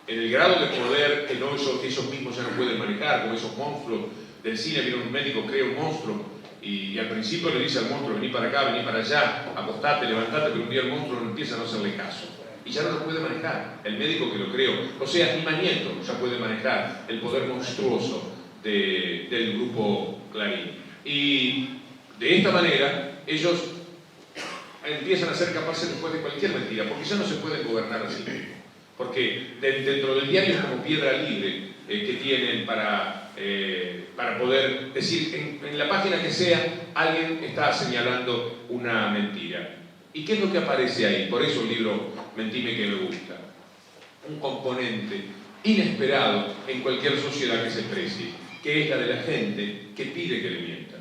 en el grado de poder que ellos mismos ya no pueden manejar, como esos monstruos del cine, viene un médico, crea un monstruo, y al principio le dice al monstruo: vení para acá, vení para allá, acostate, levantate, pero un día el monstruo no empieza a no hacerle caso. Y ya no lo puede manejar, el médico que lo creó. O sea, ni Mañeto ya puede manejar el poder monstruoso del grupo Clarín. Y de esta manera, ellos empiezan a ser capaces después de cualquier mentira, porque ya no se pueden gobernar así. Porque dentro del diario es como piedra libre que tienen para poder decir, en la página que sea, alguien está señalando una mentira. ¿Y qué es lo que aparece ahí? Por eso el libro Mentime que me gusta. Un componente inesperado en cualquier sociedad que se precie, que es la de la gente que pide que le mientan.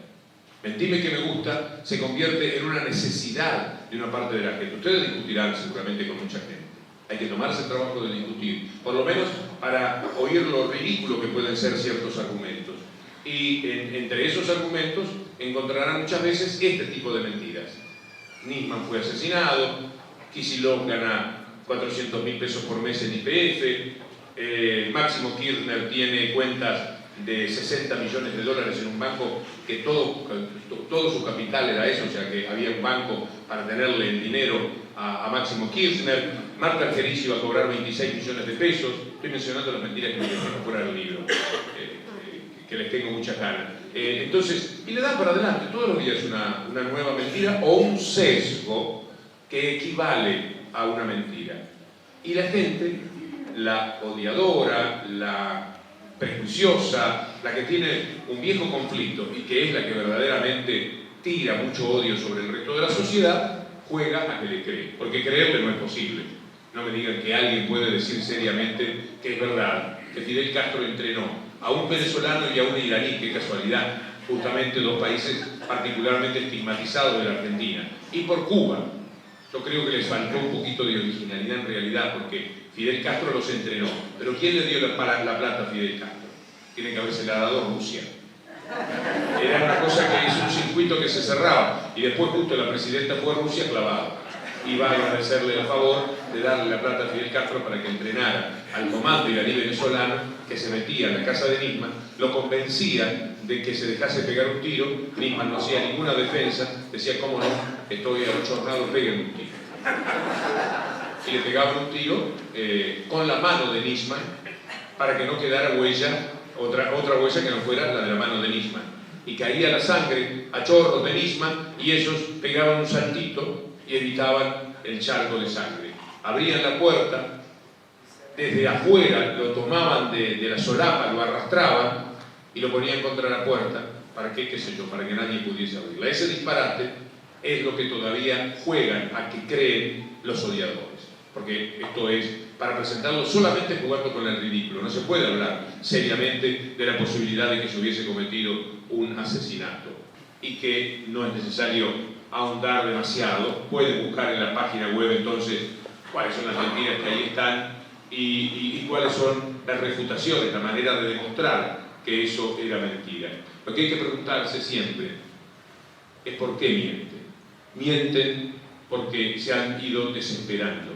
Mentime que me gusta se convierte en una necesidad de una parte de la gente. Ustedes discutirán seguramente con mucha gente. Hay que tomarse el trabajo de discutir, por lo menos para oír lo ridículo que pueden ser ciertos argumentos. Y entre esos argumentos encontrarán muchas veces este tipo de mentiras. Nisman fue asesinado, Kicillof gana 400.000 pesos por mes en YPF, Máximo Kirchner tiene cuentas de 60 millones de dólares en un banco que todo su capital era eso, o sea que había un banco para tenerle el dinero a Máximo Kirchner. Marta Argerich iba a cobrar 26 millones de pesos. Estoy mencionando las mentiras que me dejaron fuera del libro, que les tengo muchas ganas. Entonces, y le dan para adelante todos los días una nueva mentira o un sesgo que equivale a una mentira. Y la gente, la odiadora, la prejuiciosa, la que tiene un viejo conflicto y que es la que verdaderamente tira mucho odio sobre el resto de la sociedad, juega a que le cree, porque creerle no es posible. No me digan que alguien puede decir seriamente que es verdad, que Fidel Castro entrenó a un venezolano y a un iraní, qué casualidad, justamente dos países particularmente estigmatizados de la Argentina, y por Cuba. Yo creo que les faltó un poquito de originalidad en realidad, porque Fidel Castro los entrenó. Pero ¿quién le dio la plata a Fidel Castro? Tiene que haberse la dado Rusia. Era una cosa que es un circuito que se cerraba, y después justo la presidenta fue a Rusia clavada. iba a agradecerle el favor de darle la plata a Fidel Castro para que entrenara al comando iraní venezolano que se metía en la casa de Nisman, lo convencía de que se dejase pegar un tiro. Nisman no hacía ninguna defensa, decía, ¿cómo no? Estoy abochornado, peguen un tiro. Y le pegaban un tiro con la mano de Nisman para que no quedara huella, otra huella que no fuera la de la mano de Nisman. Y caía la sangre a chorros de Nisman y ellos pegaban un saltito y evitaban el charco de sangre. Abrían la puerta, desde afuera lo tomaban de la solapa, lo arrastraban y lo ponían contra la puerta. ¿Para qué? ¿Qué sé yo? Para que nadie pudiese abrirla. Ese disparate es lo que todavía juegan a que creen los odiadores. Porque esto es para presentarlo solamente jugando con el ridículo. No se puede hablar seriamente de la posibilidad de que se hubiese cometido un asesinato y que no es necesario ahondar demasiado. Pueden buscar en la página web entonces cuáles son las mentiras que ahí están y cuáles son las refutaciones, la manera de demostrar que eso era mentira. Lo que hay que preguntarse siempre es por qué mienten. Mienten porque se han ido desesperando,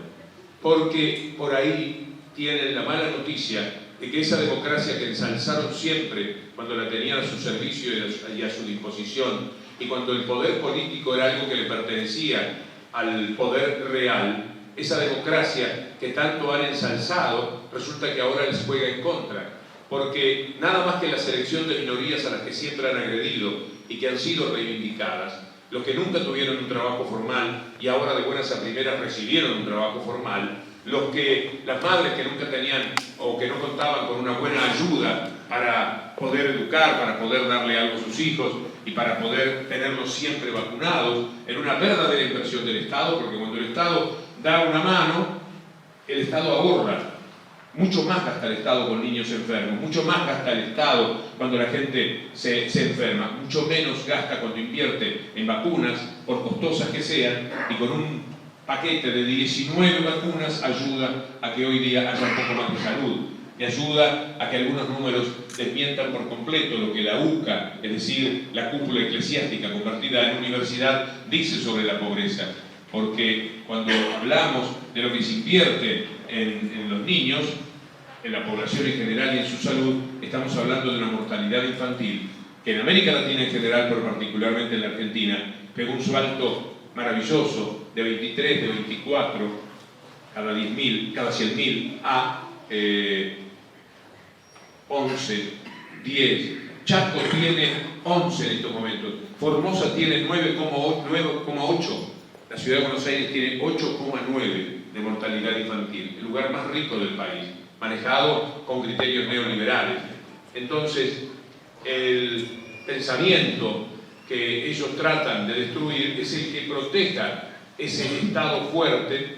porque por ahí tienen la mala noticia de que esa democracia que ensalzaron siempre cuando la tenían a su servicio y a su disposición, y cuando el poder político era algo que le pertenecía al poder real, esa democracia que tanto han ensalzado, resulta que ahora les juega en contra, porque nada más que la selección de minorías a las que siempre han agredido y que han sido reivindicadas, los que nunca tuvieron un trabajo formal y ahora de buenas a primeras recibieron un trabajo formal, las madres que nunca tenían o que no contaban con una buena ayuda para poder educar, para poder darle algo a sus hijos y para poder tenerlos siempre vacunados, en una verdadera inversión del Estado, porque cuando el Estado da una mano, el Estado ahorra. Mucho más gasta el Estado con niños enfermos, mucho más gasta el Estado cuando la gente se enferma, mucho menos gasta cuando invierte en vacunas, por costosas que sean, y con un paquete de 19 vacunas ayuda a que hoy día haya un poco más de salud, y ayuda a que algunos números desmientan por completo lo que la UCA, es decir, la cúpula eclesiástica convertida en universidad, dice sobre la pobreza. Porque cuando hablamos de lo que se invierte en los niños, en la población en general y en su salud, estamos hablando de una mortalidad infantil que en América Latina en general, pero particularmente en la Argentina, pegó un salto maravilloso de 23, de 24 cada 10.000, cada 100.000 a 11, 10. Chaco tiene 11 en estos momentos. Formosa tiene 9,8. La ciudad de Buenos Aires tiene 8,9 de mortalidad infantil, el lugar más rico del país, manejado con criterios neoliberales. Entonces, el pensamiento que ellos tratan de destruir es el que proteja ese Estado fuerte,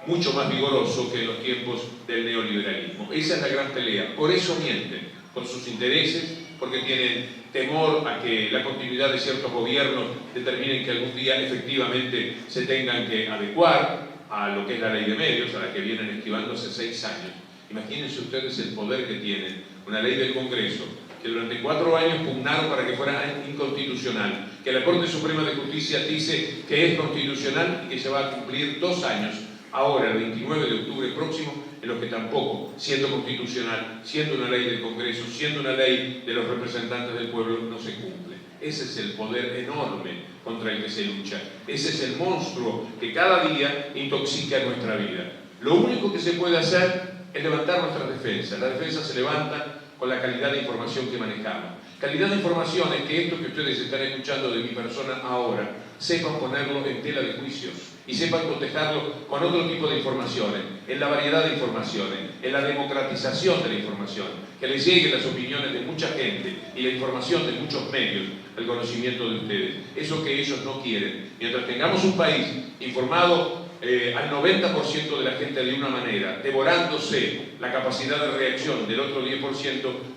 mucho más vigoroso que en los tiempos del neoliberalismo. Esa es la gran pelea. Por eso mienten, con sus intereses, porque tienen temor a que la continuidad de ciertos gobiernos determinen que algún día efectivamente se tengan que adecuar a lo que es la ley de medios, a la que vienen esquivando hace 6 años. Imagínense ustedes el poder que tienen, una ley del Congreso, que durante 4 años pugnaron para que fuera inconstitucional, que la Corte Suprema de Justicia dice que es constitucional y que se va a cumplir 2 años, ahora el 29 de octubre próximo, en los que tampoco, siendo constitucional, siendo una ley del Congreso, siendo una ley de los representantes del pueblo, no se cumple. Ese es el poder enorme contra el que se lucha. Ese es el monstruo que cada día intoxica nuestra vida. Lo único que se puede hacer es levantar nuestras defensas. La defensa se levanta con la calidad de información que manejamos. Calidad de información es que esto que ustedes están escuchando de mi persona ahora, sepan ponerlo en tela de juicio y sepan cotejarlo con otro tipo de informaciones, en la variedad de informaciones, en la democratización de la información, que les lleguen las opiniones de mucha gente y la información de muchos medios al conocimiento de ustedes. Eso que ellos no quieren. Mientras tengamos un país informado al 90% de la gente de una manera, devorándose la capacidad de reacción del otro 10%,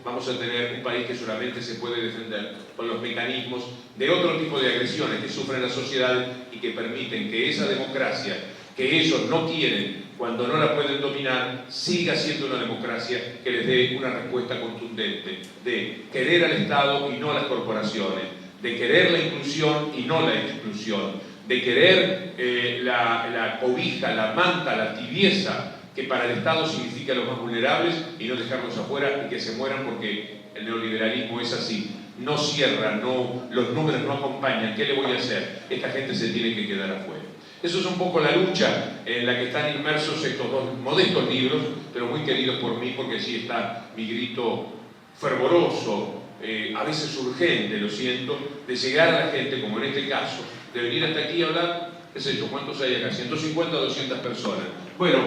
vamos a tener un país que solamente se puede defender con los mecanismos de otro tipo de agresiones que sufren la sociedad y que permiten que esa democracia que ellos no quieren, cuando no la pueden dominar, siga siendo una democracia que les dé una respuesta contundente de querer al Estado y no a las corporaciones, de querer la inclusión y no la exclusión, de querer la cobija, la manta, la tibieza que para el Estado significa los más vulnerables y no dejarlos afuera y que se mueran porque el neoliberalismo es así. No cierra, los números no acompañan. ¿Qué le voy a hacer? Esta gente se tiene que quedar afuera. Eso es un poco la lucha en la que están inmersos estos dos modestos libros, pero muy queridos por mí porque allí está mi grito fervoroso, a veces urgente, lo siento, de llegar a la gente, como en este caso, de venir hasta aquí a hablar, qué sé yo, ¿cuántos hay acá? 150 o 200 personas. Bueno,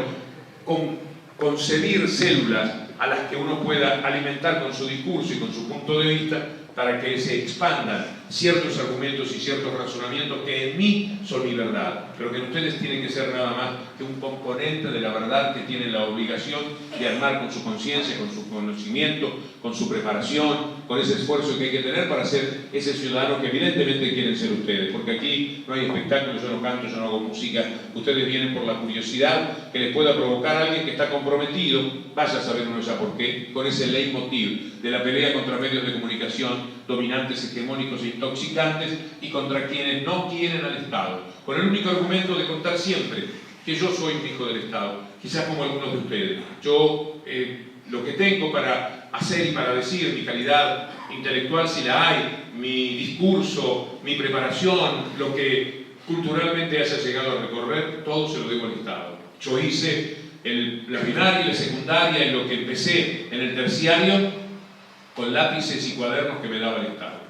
concebir células a las que uno pueda alimentar con su discurso y con su punto de vista para que se expandan ciertos argumentos y ciertos razonamientos que en mí son mi verdad, pero que en ustedes tienen que ser nada más que un componente de la verdad que tienen la obligación de armar con su conciencia, con su conocimiento, con su preparación, con ese esfuerzo que hay que tener para ser ese ciudadano que evidentemente quieren ser ustedes, porque aquí no hay espectáculo, yo no canto, yo no hago música, ustedes vienen por la curiosidad que les pueda provocar a alguien que está comprometido, vaya a saber uno ya por qué, con ese leitmotiv de la pelea contra medios de comunicación dominantes, hegemónicos e intoxicantes y contra quienes no quieren al Estado, con el único argumento de contar siempre que yo soy un hijo del Estado, quizás como algunos de ustedes. Yo lo que tengo para hacer y para decir, mi calidad intelectual si la hay, mi discurso, mi preparación, lo que culturalmente haya llegado a recorrer, todo se lo debo al Estado. Yo hice la primaria y la secundaria, en lo que empecé en el terciario, con lápices y cuadernos que me daba el Estado.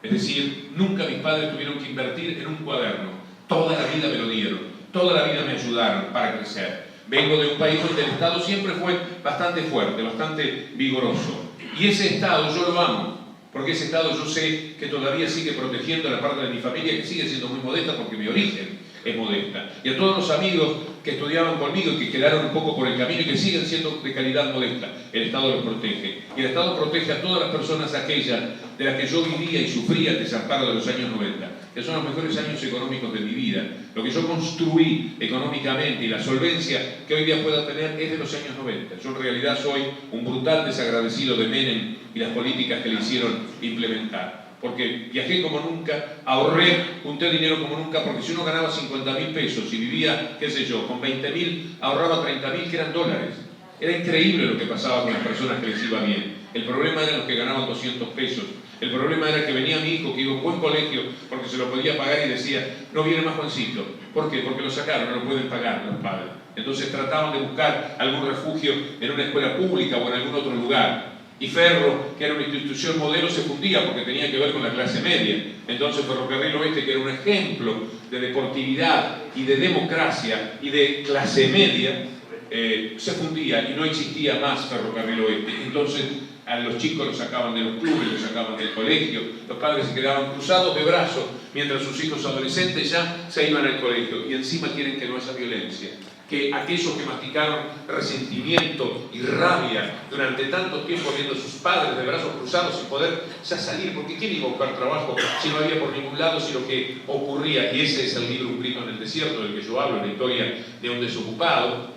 Es decir, nunca mis padres tuvieron que invertir en un cuaderno. Toda la vida me lo dieron, toda la vida me ayudaron para crecer. Vengo de un país donde el Estado siempre fue bastante fuerte, bastante vigoroso. Y ese Estado yo lo amo, porque ese Estado yo sé que todavía sigue protegiendo la parte de mi familia que sigue siendo muy modesta porque mi origen es modesta. Y a todos los amigos que estudiaban conmigo y que quedaron un poco por el camino y que siguen siendo de calidad modesta, el Estado los protege. Y el Estado protege a todas las personas aquellas de las que yo vivía y sufría el desamparo de los años 90, que son los mejores años económicos de mi vida. Lo que yo construí económicamente y la solvencia que hoy día pueda tener es de los años 90. Yo en realidad soy un brutal desagradecido de Menem y las políticas que le hicieron implementar. Porque viajé como nunca, ahorré, junté dinero como nunca, porque si uno ganaba 50.000 pesos y vivía, qué sé yo, con 20.000, ahorraba 30.000 que eran dólares. Era increíble lo que pasaba con las personas que les iba bien. El problema era los que ganaban 200 pesos. El problema era que venía mi hijo, que iba a un buen colegio, porque se lo podía pagar y decía, no viene más Juancito. ¿Por qué? Porque lo sacaron, no lo pueden pagar los padres. Entonces trataban de buscar algún refugio en una escuela pública o en algún otro lugar. Y Ferro, que era una institución modelo, se fundía porque tenía que ver con la clase media. Entonces Ferrocarril Oeste, que era un ejemplo de deportividad y de democracia y de clase media, se fundía y no existía más Ferrocarril Oeste. Entonces a los chicos los sacaban de los clubes, los sacaban del colegio, los padres se quedaban cruzados de brazos mientras sus hijos adolescentes ya se iban al colegio. Y encima quieren que no haya violencia, que aquellos que masticaron resentimiento y rabia durante tanto tiempo viendo a sus padres de brazos cruzados sin poder ya salir, porque ¿quién iba a buscar trabajo si no había por ningún lado, si lo que ocurría? Y ese es el libro Un grito en el desierto del que yo hablo, la historia de un desocupado.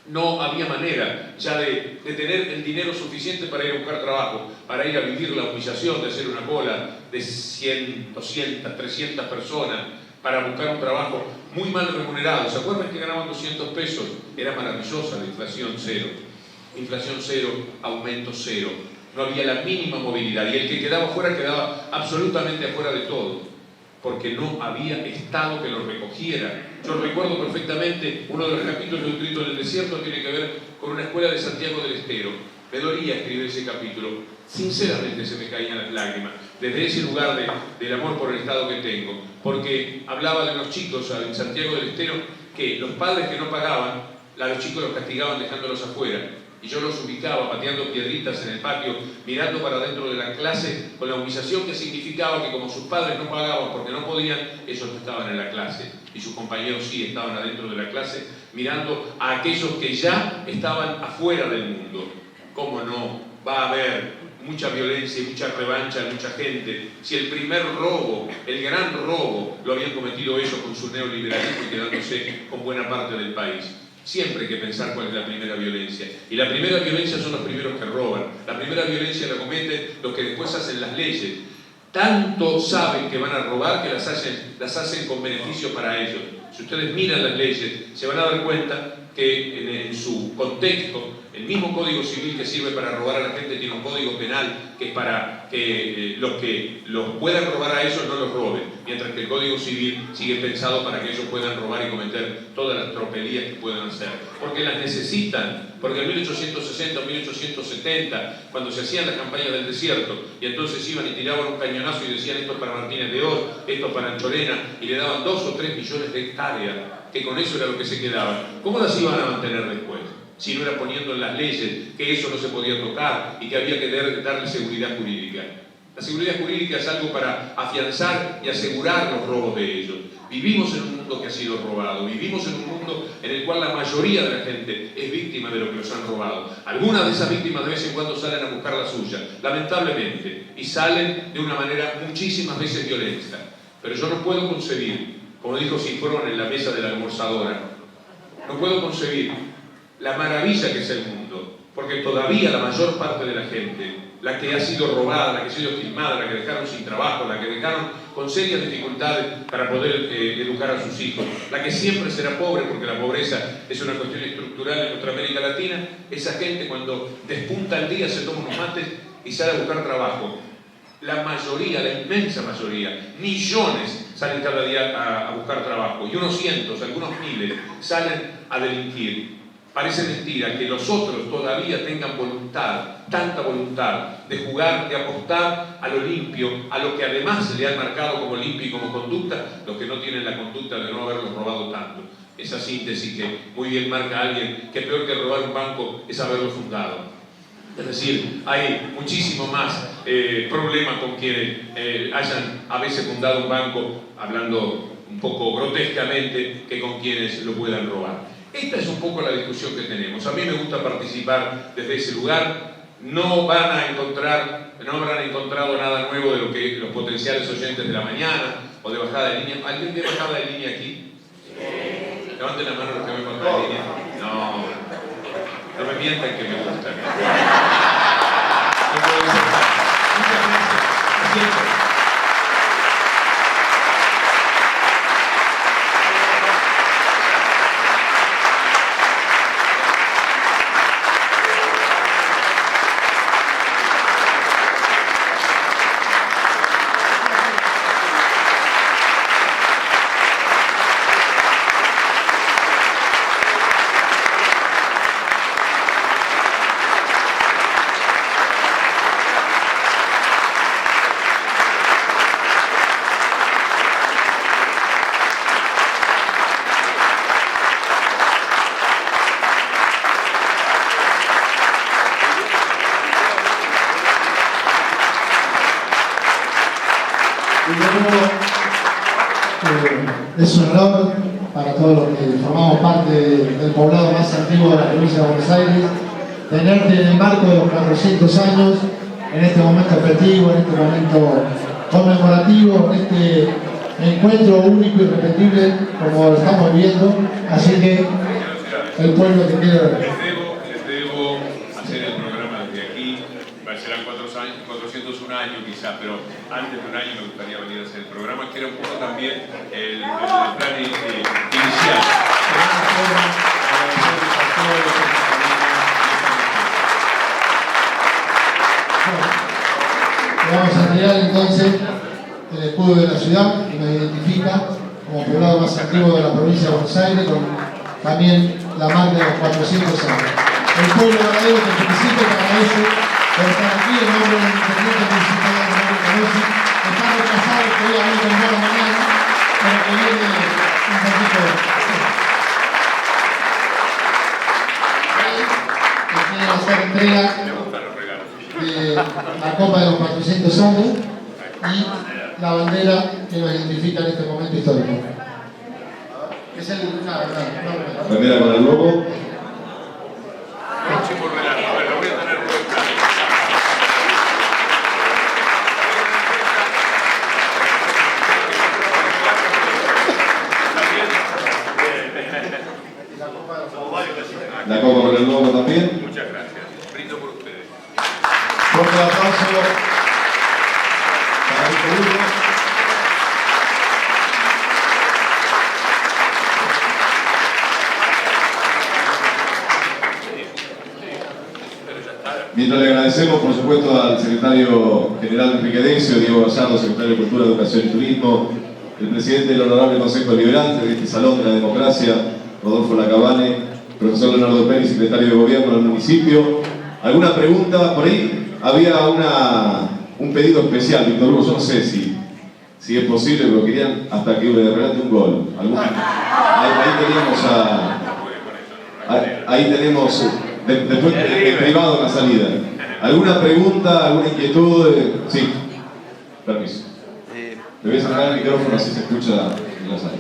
No había manera ya de tener el dinero suficiente para ir a buscar trabajo, para ir a vivir la humillación de hacer una cola de 100, 200, 300 personas para buscar un trabajo muy mal remunerado. ¿Se acuerdan que ganaban 200 pesos? Era maravillosa la inflación cero. Inflación cero, aumento cero. No había la mínima movilidad y el que quedaba fuera quedaba absolutamente afuera de todo, porque no había Estado que lo recogiera. Yo recuerdo perfectamente uno de los capítulos de Un grito en el desierto tiene que ver con una escuela de Santiago del Estero. Me dolía escribir ese capítulo, sinceramente se me caían las lágrimas, desde ese lugar del amor por el Estado que tengo, porque hablaba de unos chicos en Santiago del Estero que los padres que no pagaban, a los chicos los castigaban dejándolos afuera. Y yo los ubicaba pateando piedritas en el patio, mirando para dentro de la clase, con la humillación que significaba que como sus padres no pagaban porque no podían, ellos no estaban en la clase. Y sus compañeros sí estaban adentro de la clase, mirando a aquellos que ya estaban afuera del mundo. ¿Cómo no? Va a haber mucha violencia y mucha revancha de mucha gente. Si el primer robo, el gran robo, lo habían cometido ellos con su neoliberalismo y quedándose con buena parte del país. Siempre hay que pensar cuál es la primera violencia. Y la primera violencia son los primeros que roban. La primera violencia la cometen los que después hacen las leyes. tanto saben que van a robar que las hacen con beneficio para ellos. Si ustedes miran las leyes, se van a dar cuenta que en su contexto, el mismo Código Civil que sirve para robar a la gente tiene un Código Penal que es para que los puedan robar a ellos no los roben, mientras que el Código Civil sigue pensado para que ellos puedan robar y cometer todas las tropelías que puedan hacer, porque las necesitan, porque en 1860 o 1870, cuando se hacían las campañas del desierto, y entonces iban y tiraban un cañonazo y decían esto para Martínez de Oz, esto para Anchorena, y le daban 2 o 3 millones de hectáreas, que con eso era lo que se quedaban. ¿Cómo las iban a mantener después? Si no era poniendo en las leyes que eso no se podía tocar y que había que darle seguridad jurídica. La seguridad jurídica es algo para afianzar y asegurar los robos de ellos. Vivimos en un mundo que ha sido robado, vivimos en un mundo en el cual la mayoría de la gente es víctima de lo que los han robado. Algunas de esas víctimas de vez en cuando salen a buscar la suya, lamentablemente, y salen de una manera muchísimas veces violenta. Pero yo no puedo concebir, como dijo Cifrón en la mesa de la almorzadora, no puedo concebir la maravilla que es el mundo, porque todavía la mayor parte de la gente, la que ha sido robada, la que ha sido filmada, la que dejaron sin trabajo, la que dejaron con serias dificultades para poder educar a sus hijos, la que siempre será pobre, porque la pobreza es una cuestión estructural en nuestra América Latina, esa gente cuando despunta el día se toma unos mates y sale a buscar trabajo. La mayoría, la inmensa mayoría, millones salen cada día a buscar trabajo, y unos cientos, algunos miles salen a delinquir. Parece mentira que los otros todavía tengan voluntad, tanta voluntad de jugar, de apostar a lo limpio, a lo que además le han marcado como limpio y como conducta, los que no tienen la conducta de no haberlos robado tanto. Esa síntesis que muy bien marca a alguien que peor que robar un banco es haberlo fundado. Es decir, hay muchísimo más problema con quienes hayan a veces fundado un banco, hablando un poco grotescamente, que con quienes lo puedan robar. Esta es un poco la discusión que tenemos. A mí me gusta participar desde ese lugar. No habrán encontrado nada nuevo de lo que los potenciales oyentes de la mañana o de bajada de línea. ¿Alguien ve bajada de línea aquí? Levanten la mano los que ven bajada de línea. No me mientan que me gustan. No puedo ser. Muchas gracias. Siempre. Es un honor para todos los que formamos parte del poblado más antiguo de la provincia de Buenos Aires tenerte en el marco de los 400 años, en este momento festivo, en este momento conmemorativo, en este encuentro único y irrepetible como lo estamos viviendo. Así que el pueblo te quiere ver. Les debo hacer el programa desde aquí. Serán 401 años quizás, pero antes de un año me gustaría venir a hacer el programa, que era un poco también el plan inicial. Vamos a tirar entonces el escudo de la ciudad que nos identifica como poblado más antiguo de la provincia de Buenos Aires, con también la marca de los 400 años. El pueblo verdadero te felicito para eso, por estar aquí en nombre del intendente municipal de Carosi. Está retrasado que hoy habló con la mañana, pero que viene un poquito que quiere hacer entrega de la Copa de los 400 años y la bandera que nos identifica en este momento histórico. Es el bandera con el logo. Próximo relato. A ver, lo voy a tener vuelta. La copa con el logo también. Muchas gracias. Brindo por ustedes. Fuerte aplauso para este Mientras le agradecemos, por supuesto, al secretario general Enrique Decio, Diego Gallardo, secretario de Cultura, Educación y Turismo, el presidente del Honorable Consejo Deliberante de este Salón de la Democracia, Rodolfo Lacabane, profesor Leonardo Pérez, secretario de Gobierno del municipio. ¿Alguna pregunta? Por ahí había un pedido especial, Víctor Hugo, yo no sé si es posible, pero querían hasta que le relate un gol. Ahí tenemos, después en privado en la salida. ¿Alguna pregunta, alguna inquietud? Sí, permiso. Le voy a sacar el micrófono así se escucha en la sala.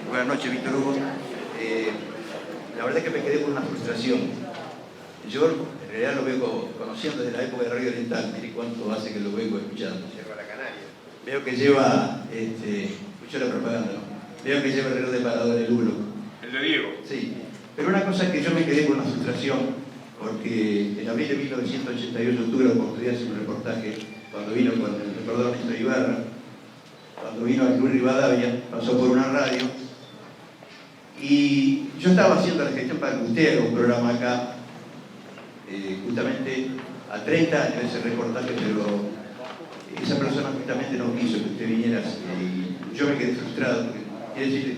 Buenas noches, Víctor Hugo. La verdad es que me quedé con una frustración. Yo en realidad lo vengo conociendo desde la época de Radio Oriental. Mire cuánto hace que lo vengo escuchando. Veo que lleva, escucho la propaganda, ¿no? Veo que lleva el reloj de parador el Hulo. El de Diego. Sí. Pero una cosa es que yo me quedé con una frustración, porque en abril de 1988 tuve la oportunidad de hacer un reportaje cuando vino con el recordador Néstor Ibarra, cuando vino al Club Rivadavia, pasó por una radio, y yo estaba haciendo la gestión para que usted haga un programa acá, justamente a 30 años de ese reportaje, pero esa persona justamente no quiso que usted viniera, y yo me quedé frustrado, porque quiere decir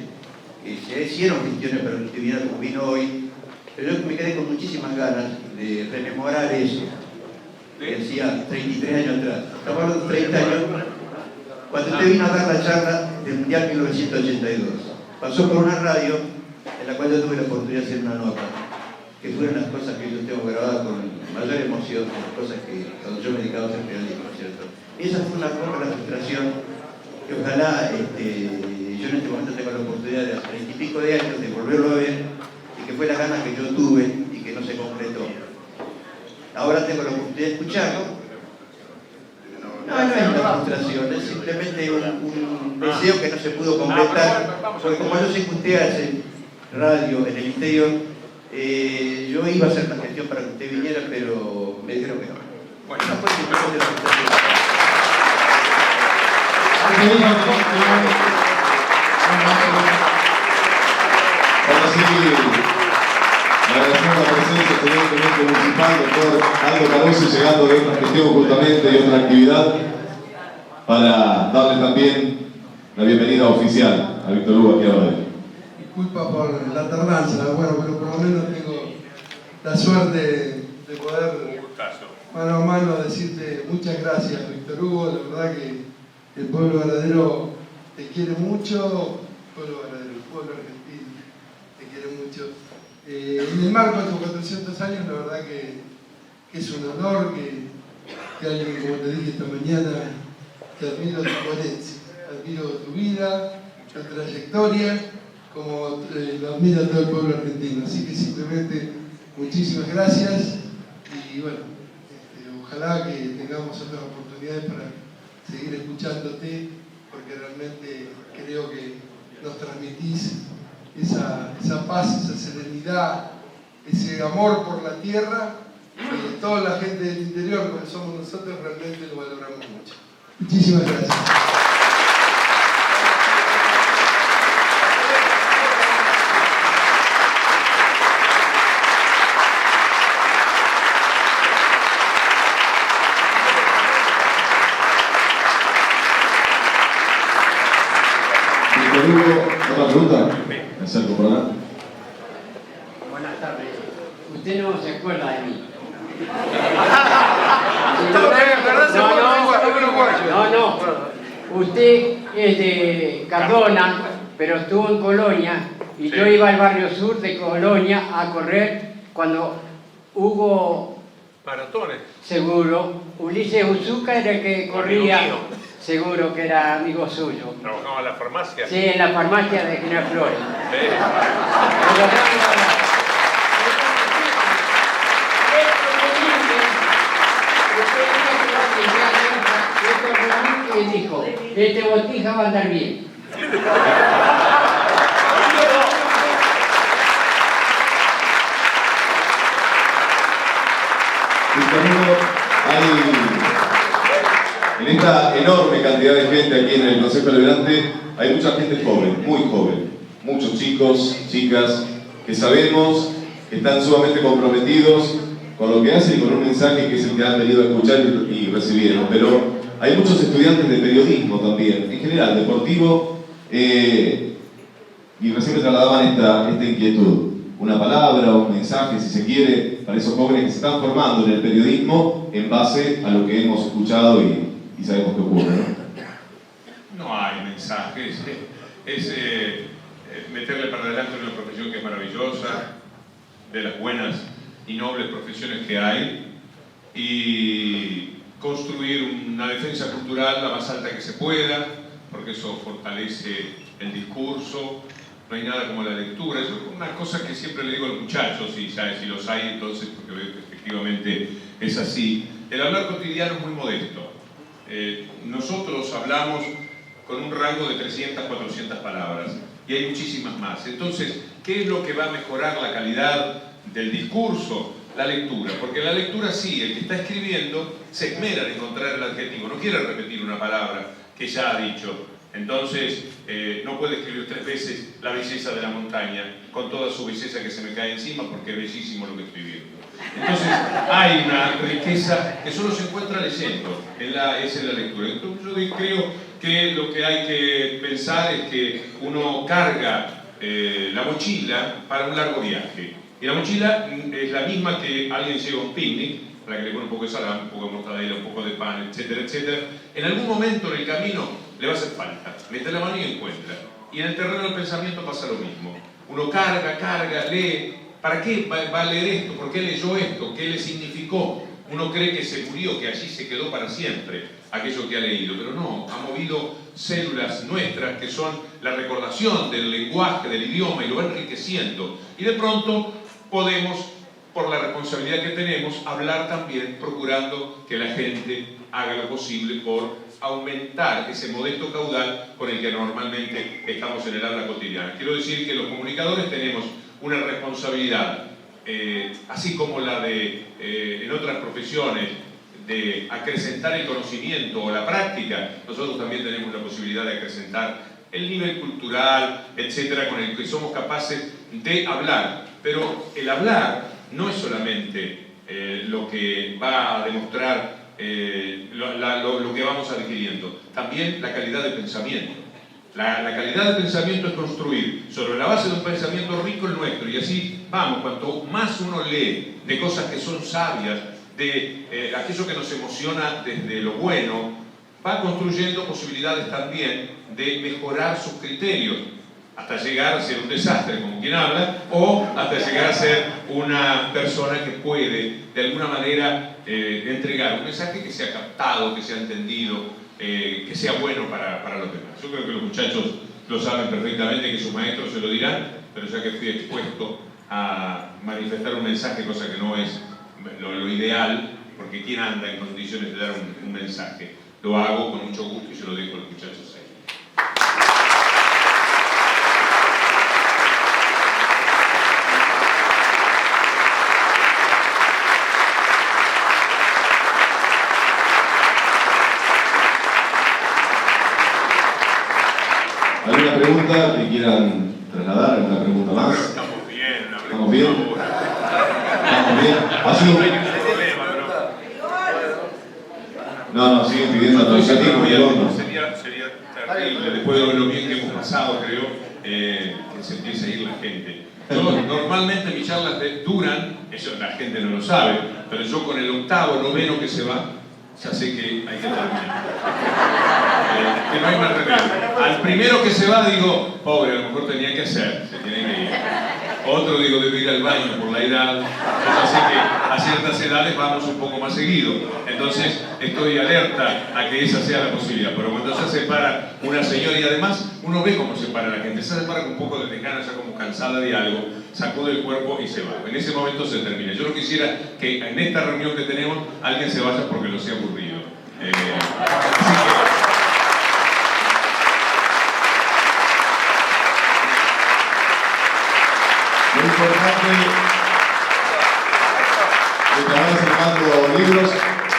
que se hicieron gestiones para que usted viniera como vino hoy, pero yo me quedé con muchísimas ganas de rememorar eso, que hacía 33 años atrás. Estamos hablando de 30 años, cuando usted vino a dar la charla del Mundial 1982. Pasó por una radio en la cual yo tuve la oportunidad de hacer una nota, que fueron las cosas que yo tengo grabadas con mayor emoción, las cosas que cuando yo me dedicaba a hacer periodismo, ¿cierto? Y esa fue una cosa, la frustración, que ojalá yo en este momento tenga la oportunidad de hace 20 y pico de años de volverlo a ver, y que fue la gana que yo tuve y que no se concretó. Ahora tengo la oportunidad de escucharlo. No es una frustración, es simplemente un deseo que no se pudo completar, porque como yo sé que usted hace radio en el interior, yo iba a hacer la gestión para que usted viniera, pero me dijeron que no. Bueno, no fue simplemente la frustración. Ahora sí, le agradecemos la presencia del Teniente Municipal, doctor Aldo Caruso, llegando de otra gestión justamente y otra actividad, para darle también la bienvenida oficial a Víctor Hugo aquí a Radio. Disculpa por la tardanza, bueno, pero por lo menos tengo la suerte de poder mano a mano decirte muchas gracias, Víctor Hugo. La verdad que el pueblo Varadero te quiere mucho, el pueblo argentino te quiere mucho. En el marco de estos 400 años, la verdad que es un honor que alguien, como te dije esta mañana, que admiro tu coherencia, admiro tu vida, tu trayectoria, como lo admira todo el pueblo argentino. Así que simplemente muchísimas gracias y bueno, ojalá que tengamos otras oportunidades para seguir escuchándote, porque realmente creo que nos transmitís esa paz, esa serenidad, ese amor por la tierra, que toda la gente del interior, como somos nosotros, realmente lo valoramos mucho. Muchísimas gracias. ¿Otra pregunta? Me acerco por acá. Buenas tardes. Usted no se acuerda de mí. No. Usted es de Cardona, pero estuvo en Colonia y yo iba al barrio sur de Colonia a correr cuando Hugo Maratones. Seguro, Ulises Uzuca era el que corría. Seguro que era amigo suyo. ¿Trabajaba en la farmacia? Sí, en la farmacia de General Flores. Y dijo, este botija va a andar bien. En esta enorme cantidad de gente aquí en el Consejo Deliberante hay mucha gente joven, muy joven, muchos chicos, chicas, que sabemos que están sumamente comprometidos con lo que hacen y con un mensaje que es el que han venido a escuchar y recibieron. Pero hay muchos estudiantes de periodismo también, en general, deportivo, y recién me trasladaban esta inquietud. Una palabra o un mensaje, si se quiere, para esos jóvenes que se están formando en el periodismo en base a lo que hemos escuchado y sabemos que ocurre, ¿no? No hay mensajes, es meterle para adelante una profesión que es maravillosa, de las buenas y nobles profesiones que hay, y construir una defensa cultural la más alta que se pueda, porque eso fortalece el discurso. No hay nada como la lectura, eso es una cosa que siempre le digo a los muchachos, y ya si los hay entonces, porque veo que efectivamente es así. El hablar cotidiano es muy modesto. Nosotros hablamos con un rango de 300, 400 palabras, y hay muchísimas más. Entonces, ¿qué es lo que va a mejorar la calidad del discurso? La lectura, porque la lectura sí, el que está escribiendo se esmera en encontrar el adjetivo, no quiere repetir una palabra que ya ha dicho. Entonces, no puede escribir 3 veces la belleza de la montaña, con toda su belleza que se me cae encima, porque es bellísimo lo que estoy viendo. Entonces, hay una riqueza que solo se encuentra leyendo, es en la lectura. Entonces, yo creo que lo que hay que pensar es que uno carga la mochila para un largo viaje. Y la mochila es la misma que alguien lleva a un picnic, a la que le pone un poco de salame, un poco de mortadela, un poco de pan, etcétera, etcétera. En algún momento en el camino le va a hacer falta. Mete la mano y encuentra. Y en el terreno del pensamiento pasa lo mismo. Uno carga, lee. ¿Para qué va a leer esto? ¿Por qué leyó esto? ¿Qué le significó? Uno cree que se murió, que allí se quedó para siempre aquello que ha leído, pero no, ha movido células nuestras que son la recordación del lenguaje, del idioma, y lo va enriqueciendo. Y de pronto podemos, por la responsabilidad que tenemos, hablar también procurando que la gente haga lo posible por aumentar ese modesto caudal con el que normalmente estamos en el habla cotidiana. Quiero decir que los comunicadores tenemos una responsabilidad, así como la de en otras profesiones, de acrecentar el conocimiento o la práctica. Nosotros también tenemos la posibilidad de acrecentar el nivel cultural, etcétera, con el que somos capaces de hablar. Pero el hablar no es solamente lo que va a demostrar lo que vamos adquiriendo, también la calidad de pensamiento. La calidad de pensamiento es construir sobre la base de un pensamiento rico el nuestro, y así vamos. Cuanto más uno lee de cosas que son sabias, de aquello que nos emociona desde lo bueno, va construyendo posibilidades también de mejorar sus criterios, hasta llegar a ser un desastre, como quien habla, o hasta llegar a ser una persona que puede, de alguna manera, entregar un mensaje que sea captado, que sea entendido, que sea bueno para los demás. Yo creo que los muchachos lo saben perfectamente, que sus maestros se lo dirán, pero ya que fui expuesto a manifestar un mensaje, cosa que no es lo ideal, porque ¿quién anda en condiciones de dar un mensaje? Lo hago con mucho gusto y se lo dejo a los muchachos ahí. ¿Alguna pregunta que quieran trasladar? ¿Alguna pregunta más? Estamos bien, ¿Estamos bien? ¿Estamos bien? ¿Ha sido? No, siguen pidiendo Estoy atractivo y el otro. sería terrible, después de lo bien que hemos pasado, creo, que se empiece a ir la gente. Normalmente mis charlas duran, eso la gente no lo sabe, pero yo con el octavo, noveno que se va, ya sé que hay que terminar. Que no hay más remedio. Al primero que se va digo, pobre, a lo mejor tenía que hacer, se tiene que ir. Otro digo, debe ir al baño por la edad. Yo sé que a ciertas edades vamos un poco más seguido. Entonces estoy alerta a que esa sea la posibilidad. Pero cuando ya se para una señora, y además uno ve cómo se para la gente, se para con un poco de desgana, ya como cansada de algo, sacude el cuerpo y se va. En ese momento se termina. Yo no quisiera que en esta reunión que tenemos alguien se vaya porque lo sea aburrido. Lo importante, estamos sacando libros,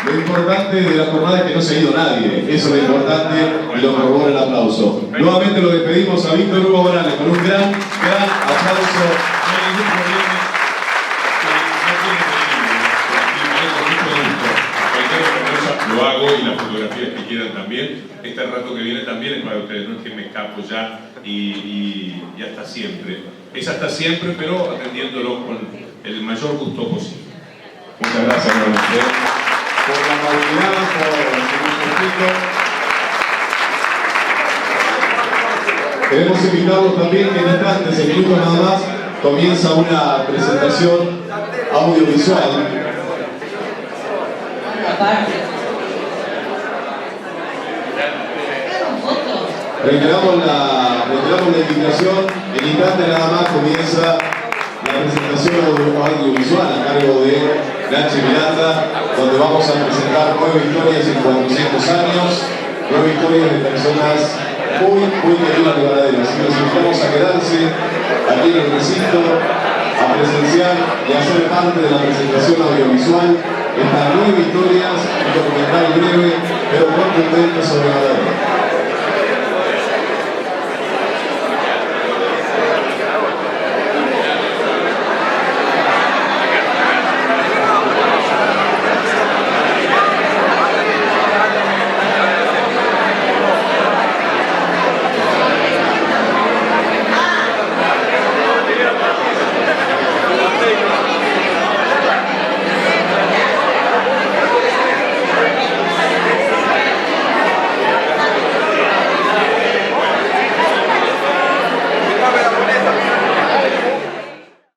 lo importante de la jornada es que no se ha ido nadie, eso es lo importante y lo corrobora el aplauso. Nuevamente lo despedimos a Víctor Hugo Morales con un gran aplauso. No hay ningún problema. hago y las fotografías que quieran también. Este rato que viene también es para ustedes, no es que me escapo ya y hasta siempre. Es hasta siempre, pero atendiéndolo con el mayor gusto posible. Muchas gracias, nuevamente, por la amabilidad, por su Queremos invitarlos también que en instantes, en minutos nada más, comienza una presentación audiovisual. Reiteramos la invitación, en instantes nada más comienza la presentación audiovisual a cargo de Nachi Miranda, donde vamos a presentar 9 historias en 400 años, 9 historias de personas muy queridas de Varadero. Así que los invitamos a quedarse aquí en el recinto, a presenciar y a ser parte de la presentación audiovisual. Estas 9 historias, un documental breve, pero contundente sobre Varadero.